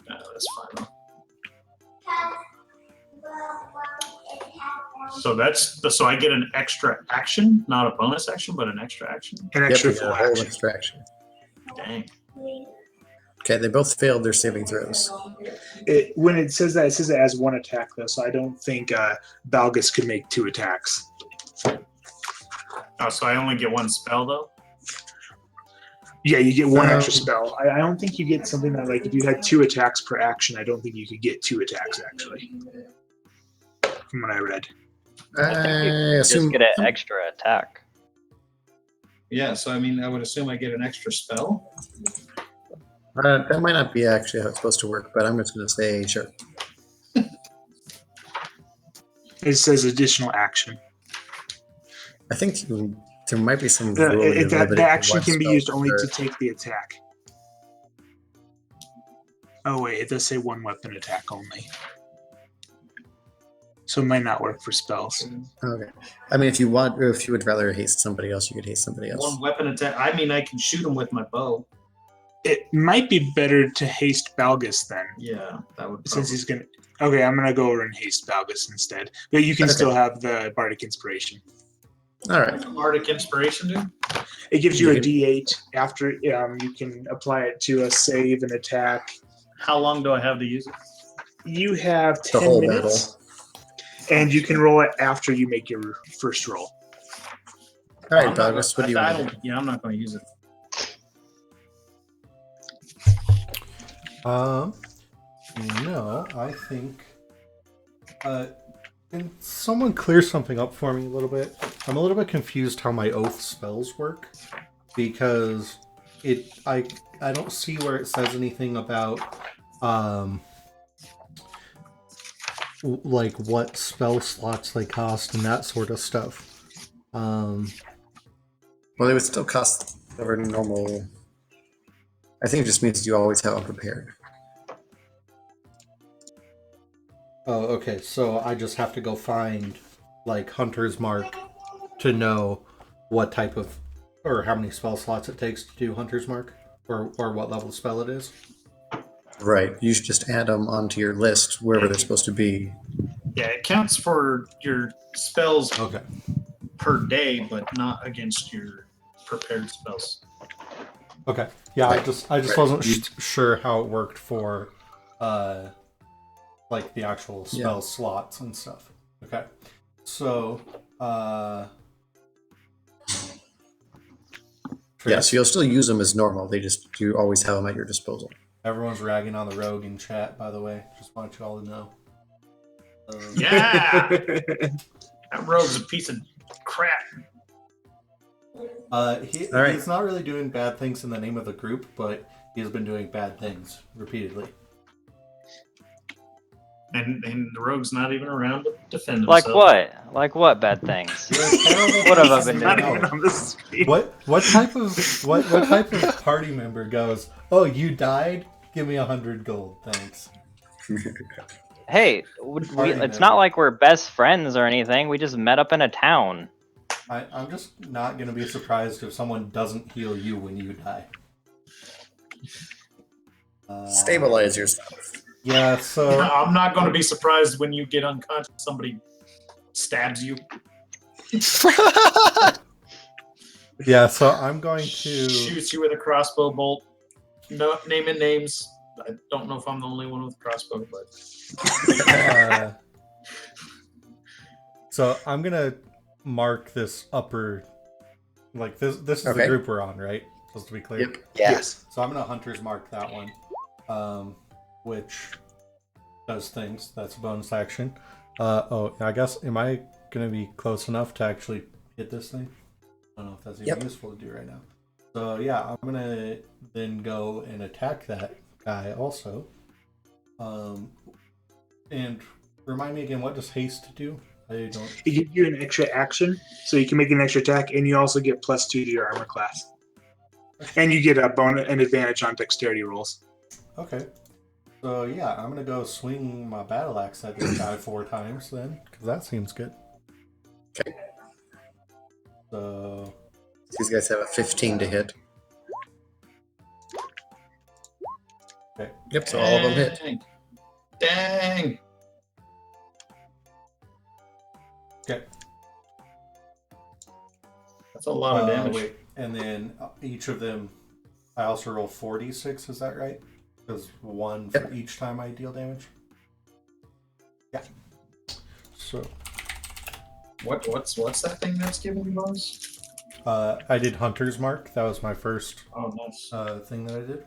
that's fine, though. So I get an extra action, not a bonus action, but an extra action. An extra Yep, you full got a whole action. extra action. Dang. Okay, they both failed their saving throws. When it says that, it says it as 1 attack, though, so I don't think Balgus could make 2 attacks. Oh, so I only get 1 spell, though? Yeah, you get 1 extra spell. I don't think you get something that, like, if you had 2 attacks per action, I don't think you could get 2 attacks, actually. From what I read. I Just assume get an extra attack. Yeah, so I mean, I would assume I get an extra spell. that might not be actually how it's supposed to work, but I'm just going to say sure. It says additional action. I think there might be some really The limited action one can be spell used only for- to take the attack. Oh wait, it does say 1 weapon attack only. So it might not work for spells. Okay. I mean, if you would rather haste somebody else, you could haste somebody else. 1 weapon attack. I mean, I can shoot him with my bow. It might be better to haste Balgus then, Yeah, that would. since he's gonna. Okay, I'm gonna go over and haste Balgus instead. But you can Okay. still have the Bardic Inspiration. All right. Bardic Inspiration, dude. It gives you a You D8 after you can apply it to a save and attack. How long do I have to use it? You have The 10 whole minutes, and you can roll it after you make your first roll. All right, I'm not Douglas, gonna- what do you I want to do? don't- Yeah, I'm not going to use it. I think can someone clear something up for me a little bit? I'm a little bit confused how my oath spells work, because I don't see where it says anything about like what spell slots they cost and that sort of stuff. Well, they would still cost whatever normal. I think it just means you always have them prepared. Oh, okay. So I just have to go find like Hunter's Mark to know what type of or how many spell slots it takes to do Hunter's Mark, or what level spell it is. Right. You should just add them onto your list wherever they're supposed to be. Yeah, it counts for your spells Okay. per day, but not against your prepared spells. Okay. Yeah, I just wasn't You- sure how it worked for like the actual spell Yeah. slots and stuff. Okay. So Yeah, so you'll still use them as normal. You always have them at your disposal. everyone's ragging on the rogue in chat, by the way. Just want you all to know. Yeah! That rogue's a piece of crap. All right. He's not really doing bad things in the name of the group, but he has been doing bad things repeatedly. And the rogue's not even around to defend Like himself. what? Like what bad things? You're a terrible What have I person. been Not doing? even on the screen. What type of party member goes, "Oh, you died? Give me 100 gold, thanks." Hey, Party it's member. not like we're best friends or anything. We just met up in a town. I'm just not gonna be surprised if someone doesn't heal you when you die. Stabilize yourself. Yeah, so I'm not going to be surprised when you get unconscious. Somebody stabs you, yeah, so I'm going to. shoots you with a crossbow bolt. No naming names. I don't know if I'm the only one with a crossbow, but So I'm gonna mark this upper, like this. This is the Okay. group we're on, right? Supposed to be clear. Yep. Yes. So I'm gonna hunter's mark that one, which does things. That's a bonus action. Oh, I guess am I gonna be close enough to actually hit this thing? I don't know if that's even Yep. useful to do right now. So yeah, I'm gonna then go and attack that guy also. And remind me again, what does haste do? I don't. It gives you an extra action, so you can make an extra attack, and you also get +2 to your armor class. And you get an advantage on dexterity rolls. Okay. So yeah, I'm gonna go swing my battle axe at this guy 4 times then, because that seems good. Okay. So These guys have a 15 to hit. okay. Yep, so all of them hit. Dang. Okay. That's a lot of damage. Wait, and then each of them, I also roll 4d6. Is that right? Because 1 for Yep. each time I deal damage. Yeah. So What's that thing that's giving you bonus? I did Hunter's Mark. That was my first Oh, nice. thing that I did.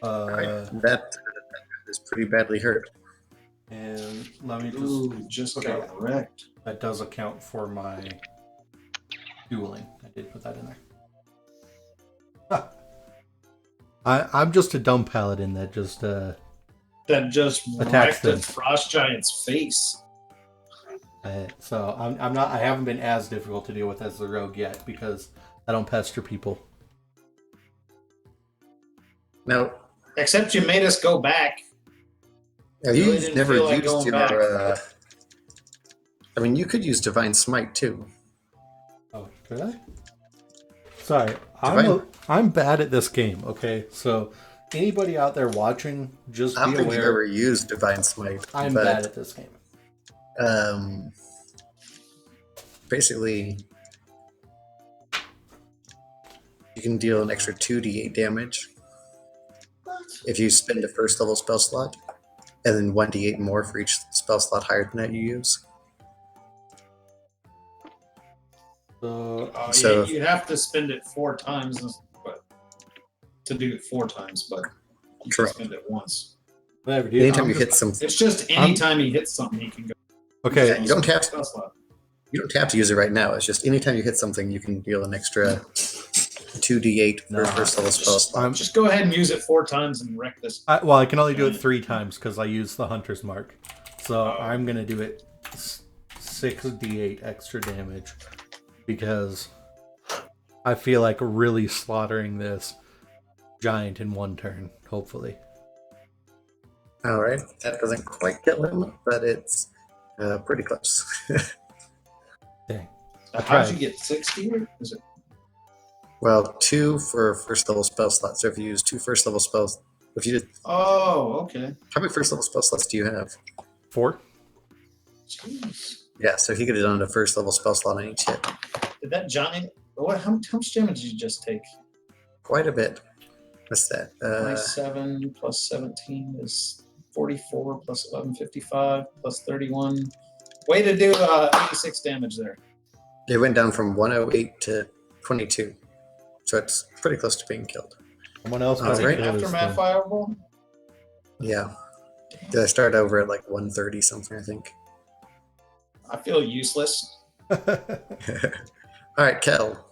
Right. That is pretty badly hurt. And let me just. Ooh, just okay. got wrecked. That does account for my dueling. I did put that in there. Huh. I'm just a dumb paladin that just That just Attacks wrecked a them. frost giant's face. so I'm not. I haven't been as difficult to deal with as the rogue yet because I don't pester people. Now, Except you made us go back. you Really didn't never feel like used going your. I mean, you could use Divine Smite too. Oh, could I? Sorry, Divine- I'm bad at this game. Okay, so anybody out there watching, just I don't be think you've aware. ever used Divine Smite. I'm but, bad at this game. Basically, you can deal an extra 2d8 damage if you spend a first level spell slot, and then 1d8 more for each spell slot higher than that you use. So So- You have to spend it 4 times, but to do it 4 times, but you can Correct. spend it once. whatever, dude. Anytime I'm you just- hit something, It's just anytime he hits something, he can go. okay, Yeah, you don't have to. Spell slot. You don't have to use it right now. It's just anytime you hit something, you can deal an extra 2d8 for No. first level spell slot. I'm, Just go ahead and use it 4 times and wreck this. well, I can only do it 3 times because I use the Hunter's Mark. So I'm gonna do it 6d8 extra damage because I feel like really slaughtering this giant in 1 turn. Hopefully, All right, that doesn't quite kill him, but it's pretty close. dang. How'd tried. you get 60? Is it? Well, 2 for first level spell slots. So if you use 2 first level spells, if you did, Oh, okay. how many first level spell slots do you have? 4. Jeez. Yeah, so he could have done a first level spell slot on each hit. Did that giant? What? How much damage did you just take? Quite a bit. What's that? 27 plus 17 is 44 plus 11, 55 plus 31. Way to do 86 damage there. It went down from 108 to 22. So it's pretty close to being killed. Someone else All got right. to kill this Aftermath thing. fireball? Yeah. Did I start over at like 130 something, I think? I feel useless. All right, Kel.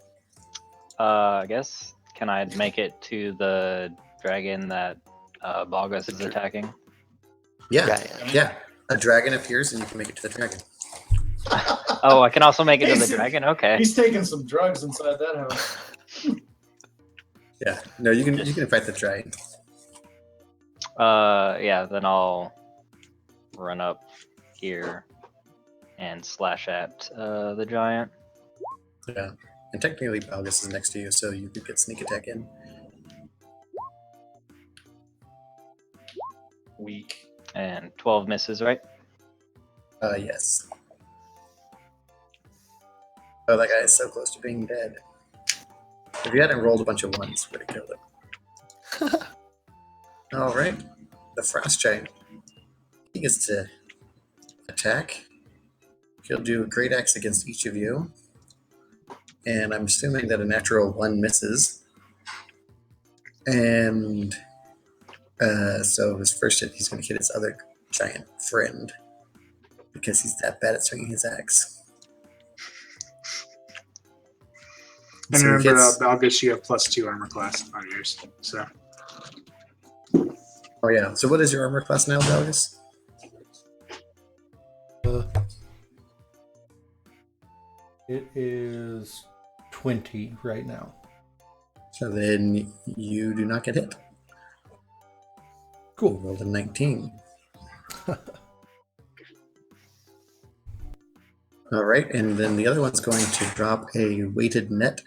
I guess. Can I make it to the dragon that Bogus is attacking? Yeah, Giant. yeah. a dragon appears and you can make it to the dragon. Oh, I can also make it to the dragon. Okay. He's taking some drugs inside that house. Yeah. No, you can fight the dragon. Yeah. Then I'll run up here and slash at the giant. Yeah. And technically, Balgus is next to you, so you could get sneak attack in. Weak. And 12 misses, right? Yes. Oh, that guy is so close to being dead. If you hadn't rolled a bunch of ones, would have killed him. All right. The frost giant. He gets to attack. He'll do a great axe against each of you. And I'm assuming that a natural 1 misses. And so his first hit, he's going to hit his other giant friend because he's that bad at swinging his axe. And So he remember, hits- Balgus, you have +2 armor class on yours. So oh yeah. So what is your armor class now, Balgus? It is 20 right now. So then you do not get hit. Cool. Rolled a 19. All right, and then the other one's going to drop a weighted net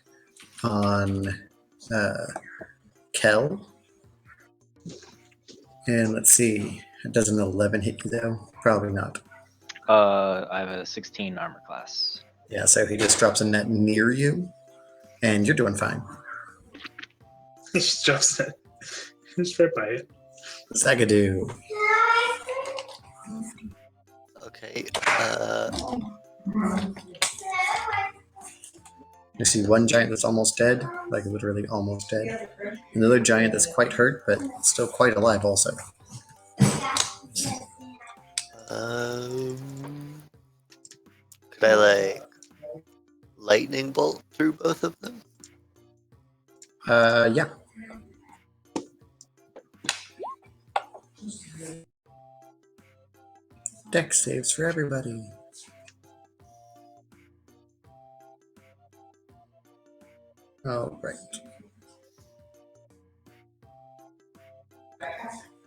on Kel. And let's see, does an 11 hit you though? Probably not. I have a 16 armor class. Yeah, so he just drops a net near you, and you're doing fine. he just drops it. Just right by it. Zagadoo. Okay. You see one giant that's almost dead, like literally almost dead. Another giant that's quite hurt, but still quite alive also. Could I like lightning bolt through both of them? Yeah. Dex saves for everybody. All right.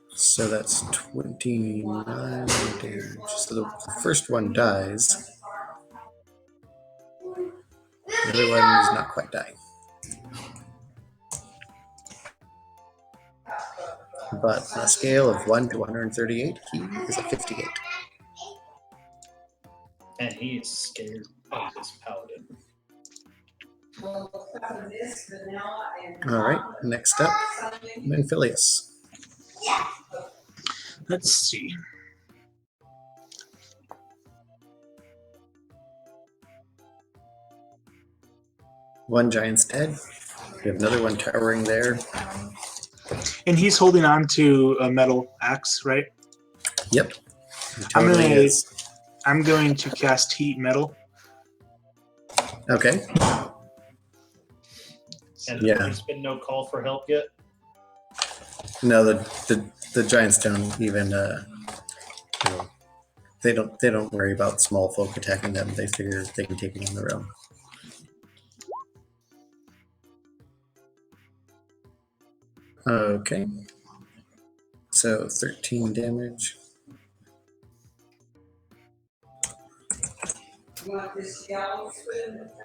So that's 29 damage. So the first one dies. The other one is not quite dying. But on a scale of 1 to 138, he is a 58. And he is scared of this paladin. All right, next up, Menphilius. Let's see. One giant's dead. We have another one towering there. And he's holding on to a metal axe, right? Yep. He I'm totally gonna- is. I'm going to cast heat metal. Okay. And Yeah. there's been no call for help yet. No, the giants don't even you know, they don't worry about small folk attacking them. They figure they can take it on their own. Okay. So 13 damage.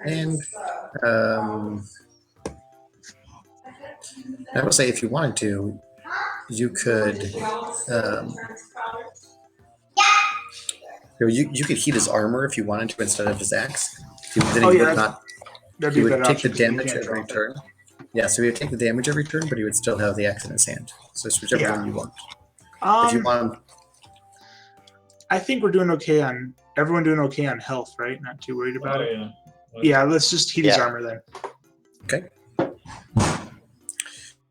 And I would say if you wanted to, you could you could heat his armor if you wanted to instead of his axe. Then Oh, he yeah, would not. That'd He be a would better take option the 'cause you damage can't every drop it. turn. Yeah, so he would take the damage every turn, but he would still have the axe in his hand. So it's whichever Yeah. one you want. If you want, I think we're doing okay on everyone doing okay on health, right? Not too worried about Oh, it. yeah. Yeah, let's just heat his Yeah. armor then. okay.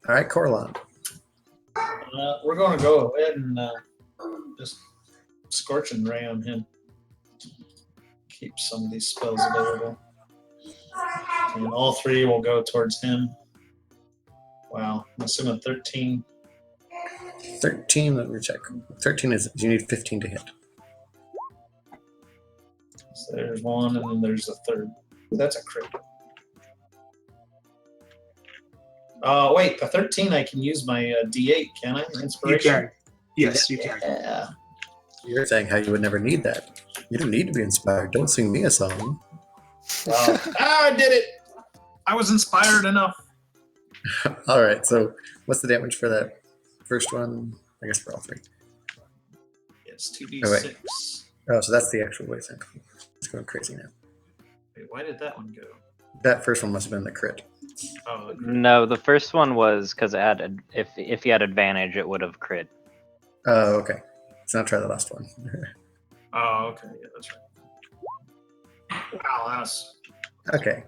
All right, Corlon. We're going to go ahead and just scorch and ray on him. Keep some of these spells available. And all three will go towards him. Wow. I'm assuming 13. 13, let me check. 13 is, you need 15 to hit. So there's one, and then there's a third. That's a crit. Wait, the 13, I can use my D8, can I? You Inspiration? can. Yes, you can. Yeah. You're saying how you would never need that. You don't need to be inspired. Don't sing me a song. I did it! I was inspired enough. All right. So what's the damage for that first one? I guess for all three. It's 2d6. Oh, wait. Oh, so that's the actual way. It's going crazy now. Wait, why did that one go? That first one must have been the crit. Oh, the crit. No, the first one was because it had if you had advantage, it would have crit. Oh, okay. So now try the last one. Oh, okay. Yeah, that's right. Wow, that's... Okay.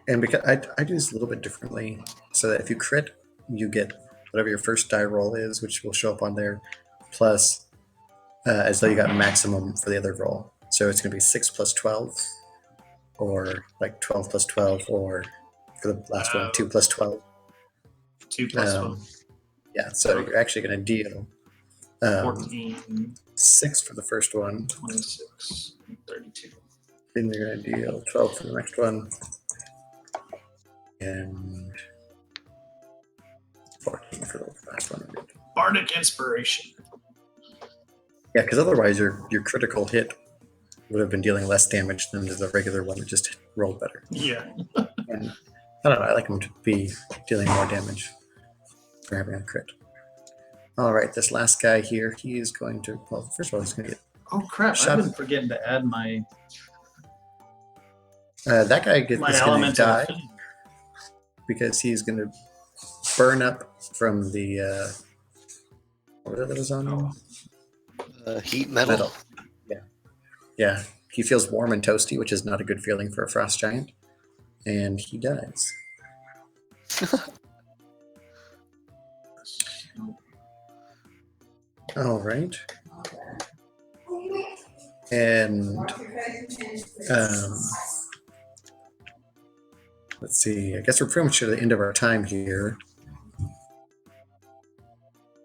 And because I do this a little bit differently, so that if you crit, you get whatever your first die roll is, which will show up on there, plus as though you got maximum for the other roll. So it's going to be 6 plus 12, or like 12 plus 12, or for the last one, 2 plus 12. 2 plus 12. Yeah, so you're actually going to deal 14, 6 for the first one, 26, 32. then you're going to deal 12 for the next one, and 14 for the last one. Bardic Inspiration. Yeah, because otherwise your critical hit would have been dealing less damage than the regular one that just rolled better. Yeah. And I don't know, I like them to be dealing more damage for having a crit. All right, this last guy here, he is going to, well, first of all, he's going to get, Oh, crap. Shut- I've been forgetting to add my that guy is going to elemental die thing. because he's going to burn up from the, what was that was on him? Heat metal. Yeah, he feels warm and toasty, which is not a good feeling for a frost giant, and he dies. All right. And let's see. I guess we're pretty much at the end of our time here.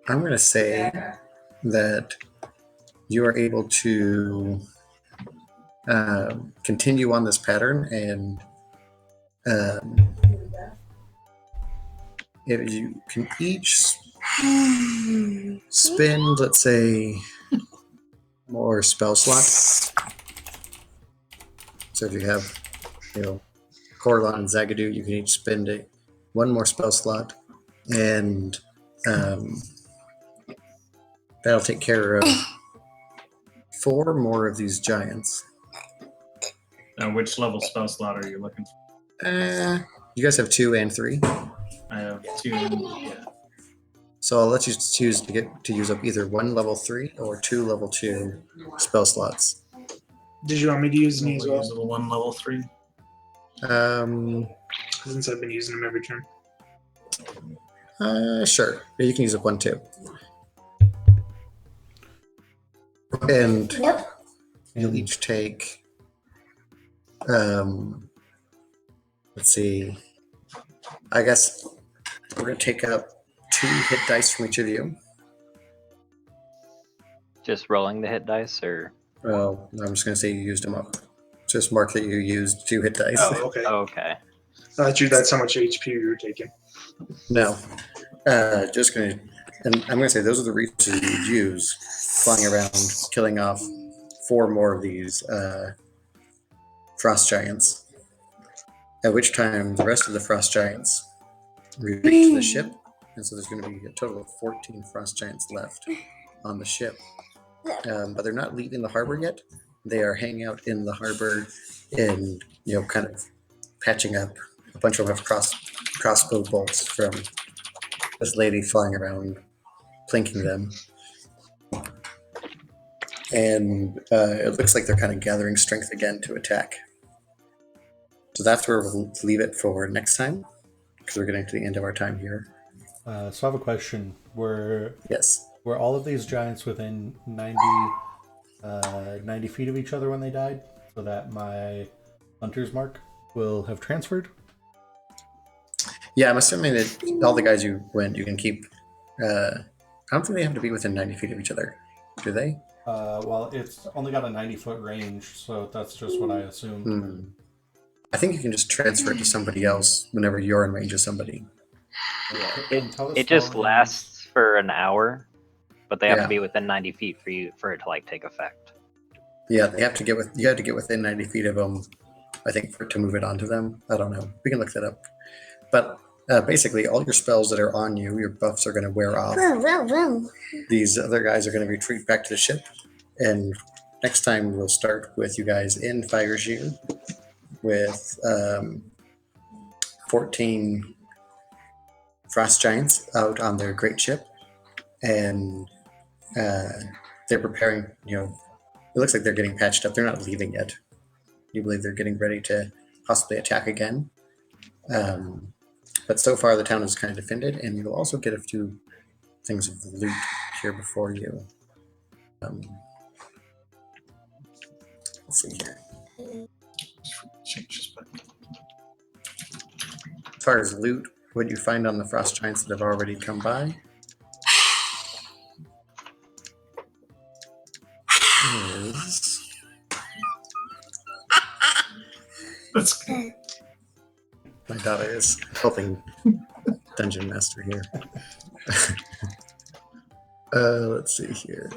I'm going to say that you are able to continue on this pattern, and if you can each spend, let's say, more spell slots. So if you have, Corlon and Zagadou, you can each spend one more spell slot, and that'll take care of 4 more of these giants. Now, which level spell slot are you looking for? You guys have 2 and 3, I have 2. Yeah. so I'll let you choose to use up either 1 level 3 or 2 level 2 spell slots. Did you want me to use me as We'll well? use the 1 level 3. Since I've been using them every turn. Sure. Yeah, you can use up 1 too. And you'll each take, let's see, I guess we're going to take up 2 hit dice from each of you. Just rolling the hit dice, or Well, I'm just going to say you used them up. Just mark that you used 2 hit dice. Oh, okay. okay. That's how much HP you were taking. No. Just going to, and I'm going to say those are the resources you would use flying around, killing off 4 more of these frost giants. At which time the rest of the frost giants retreat to the ship, and so there's going to be a total of 14 frost giants left on the ship. But they're not leaving the harbor yet. They are hanging out in the harbor and kind of patching up. A bunch of them have crossbow bolts from this lady flying around, plinking them. And it looks like they're kind of gathering strength again to attack. So that's where we'll leave it for next time, because we're getting to the end of our time here. So I have a question. Yes. Were all of these giants within 90 feet of each other when they died, so that my hunter's mark will have transferred? Yeah, I'm assuming that all the guys you can keep. I don't think they have to be within 90 feet of each other, do they? Well, it's only got a 90-foot range, so that's just what I assumed. Hmm. I think you can just transfer it to somebody else whenever you're in range of somebody. It just lasts for an hour, but they have Yeah. to be within 90 feet for it to like take effect. Yeah, they have to get you have to get within 90 feet of them, I think, to move it onto them. I don't know. We can look that up. But basically, all your spells that are on you, your buffs are going to wear off. Vroom, vroom, vroom. These other guys are going to retreat back to the ship. And next time we'll start with you guys in Fireshear with 14 frost giants out on their great ship. And they're preparing, it looks like they're getting patched up. They're not leaving yet. You believe they're getting ready to possibly attack again. But so far the town is kind of defended, and you'll also get a few things of loot here before you. Let's see here. Change this back. As far as loot, what you find on the frost giants that have already come by is That's good. my daughter is helping Dungeon Master here. Let's see here.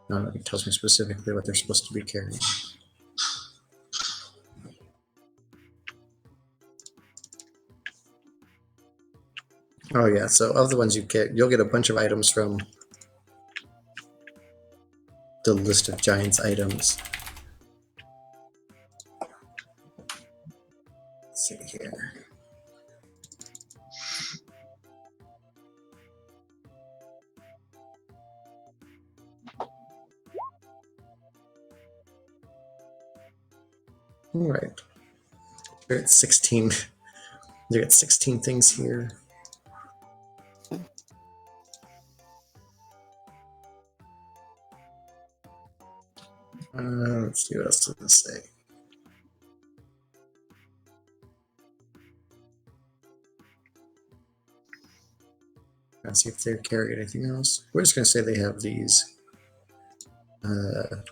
No, it tells me specifically what they're supposed to be carrying. Oh yeah, so of the ones you get, you'll get a bunch of items from the list of giants items. Let's see here. All right. You're at 16. You got 16 things here. Let's see what else does it say. Let's see if they carry anything else. We're just going to say they have these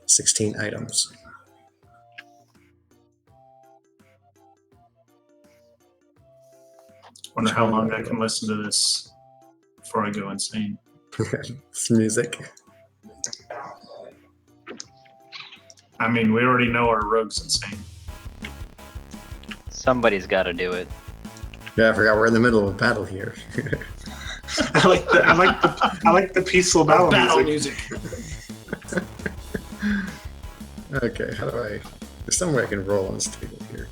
16 items. Wonder how long I can listen to this before I go insane. It's music. I mean, we already know our rogue's insane. Somebody's got to do it. Yeah, I forgot we're in the middle of a battle here. I like the peaceful battle music. Okay, how do I? There's some way I can roll on this table here.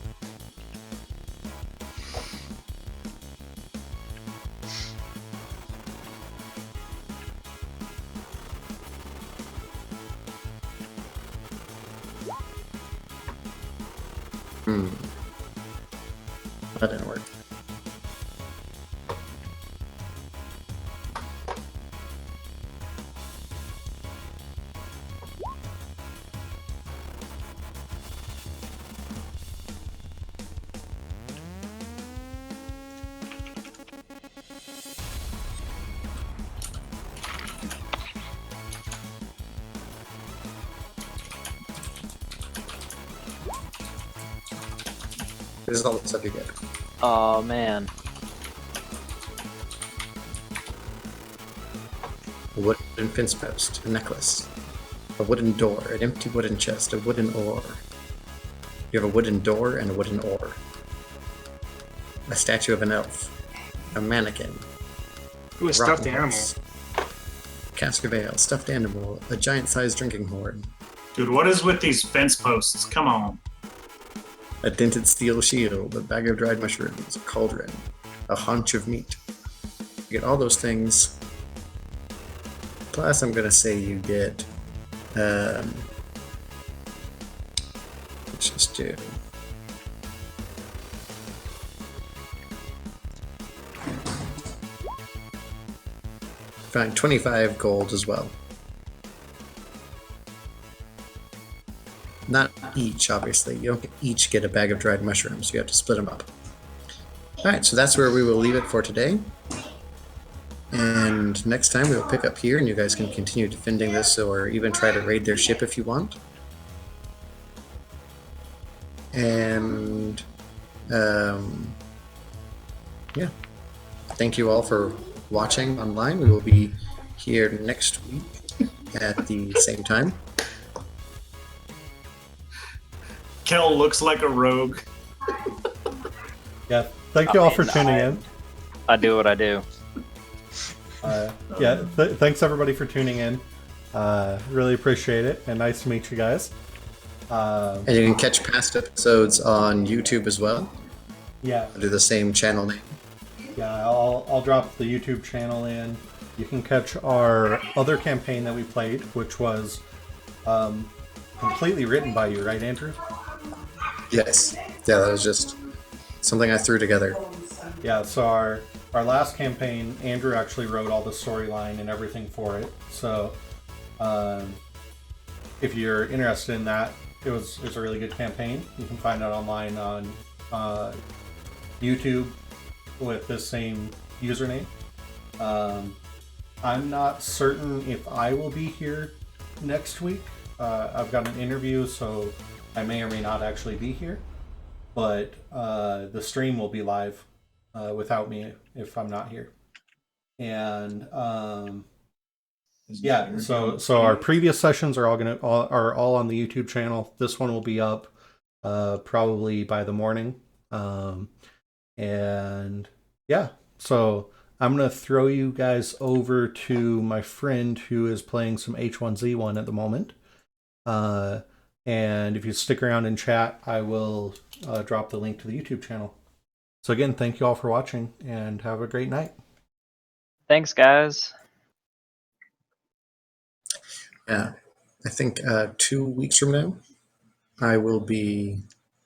That didn't work. This is all the stuff you get. Oh man. A wooden fence post, a necklace, a wooden door, an empty wooden chest, a wooden oar. You have a wooden door and a wooden oar. A statue of an elf, a mannequin, Ooh, a stuffed rocking animal. horse, cask of ale, stuffed animal, a giant-sized drinking horn, Dude, what is with these fence posts? Come on. a dented steel shield, a bag of dried mushrooms, a cauldron, a haunch of meat. You get all those things. Plus, I'm gonna say you get. Let's just do. Fine, 25 gold as well. Not each, obviously. You don't each get a bag of dried mushrooms. You have to split them up. All right, so that's where we will leave it for today. And next time we'll pick up here, and you guys can continue defending this, or even try to raid their ship if you want. And yeah, thank you all for watching online. We will be here next week at the same time. Kel looks like a rogue. Yeah, thank you all for tuning in. I do what I do. Yeah, thanks everybody for tuning in. Really appreciate it, and nice to meet you guys. And you can catch past episodes on YouTube as well. Yeah, I'll do the same channel name. yeah, I'll drop the YouTube channel in. You can catch our other campaign that we played, which was completely written by you, right, Andrew? Yes. Yeah, that was just something I threw together. Yeah, so our last campaign, Andrew actually wrote all the storyline and everything for it. So if you're interested in that, it was a really good campaign. You can find it online on YouTube with this same username. I'm not certain if I will be here next week. I've got an interview, so I may or may not actually be here. But the stream will be live without me if I'm not here. And yeah, so our previous sessions are all on the YouTube channel. This one will be up probably by the morning. And yeah, so I'm gonna throw you guys over to my friend who is playing some H1Z1 at the moment. And if you stick around and chat, I will drop the link to the YouTube channel. So again, thank you all for watching, and have a great night. Thanks, guys. Yeah, I think 2 weeks from now, I will be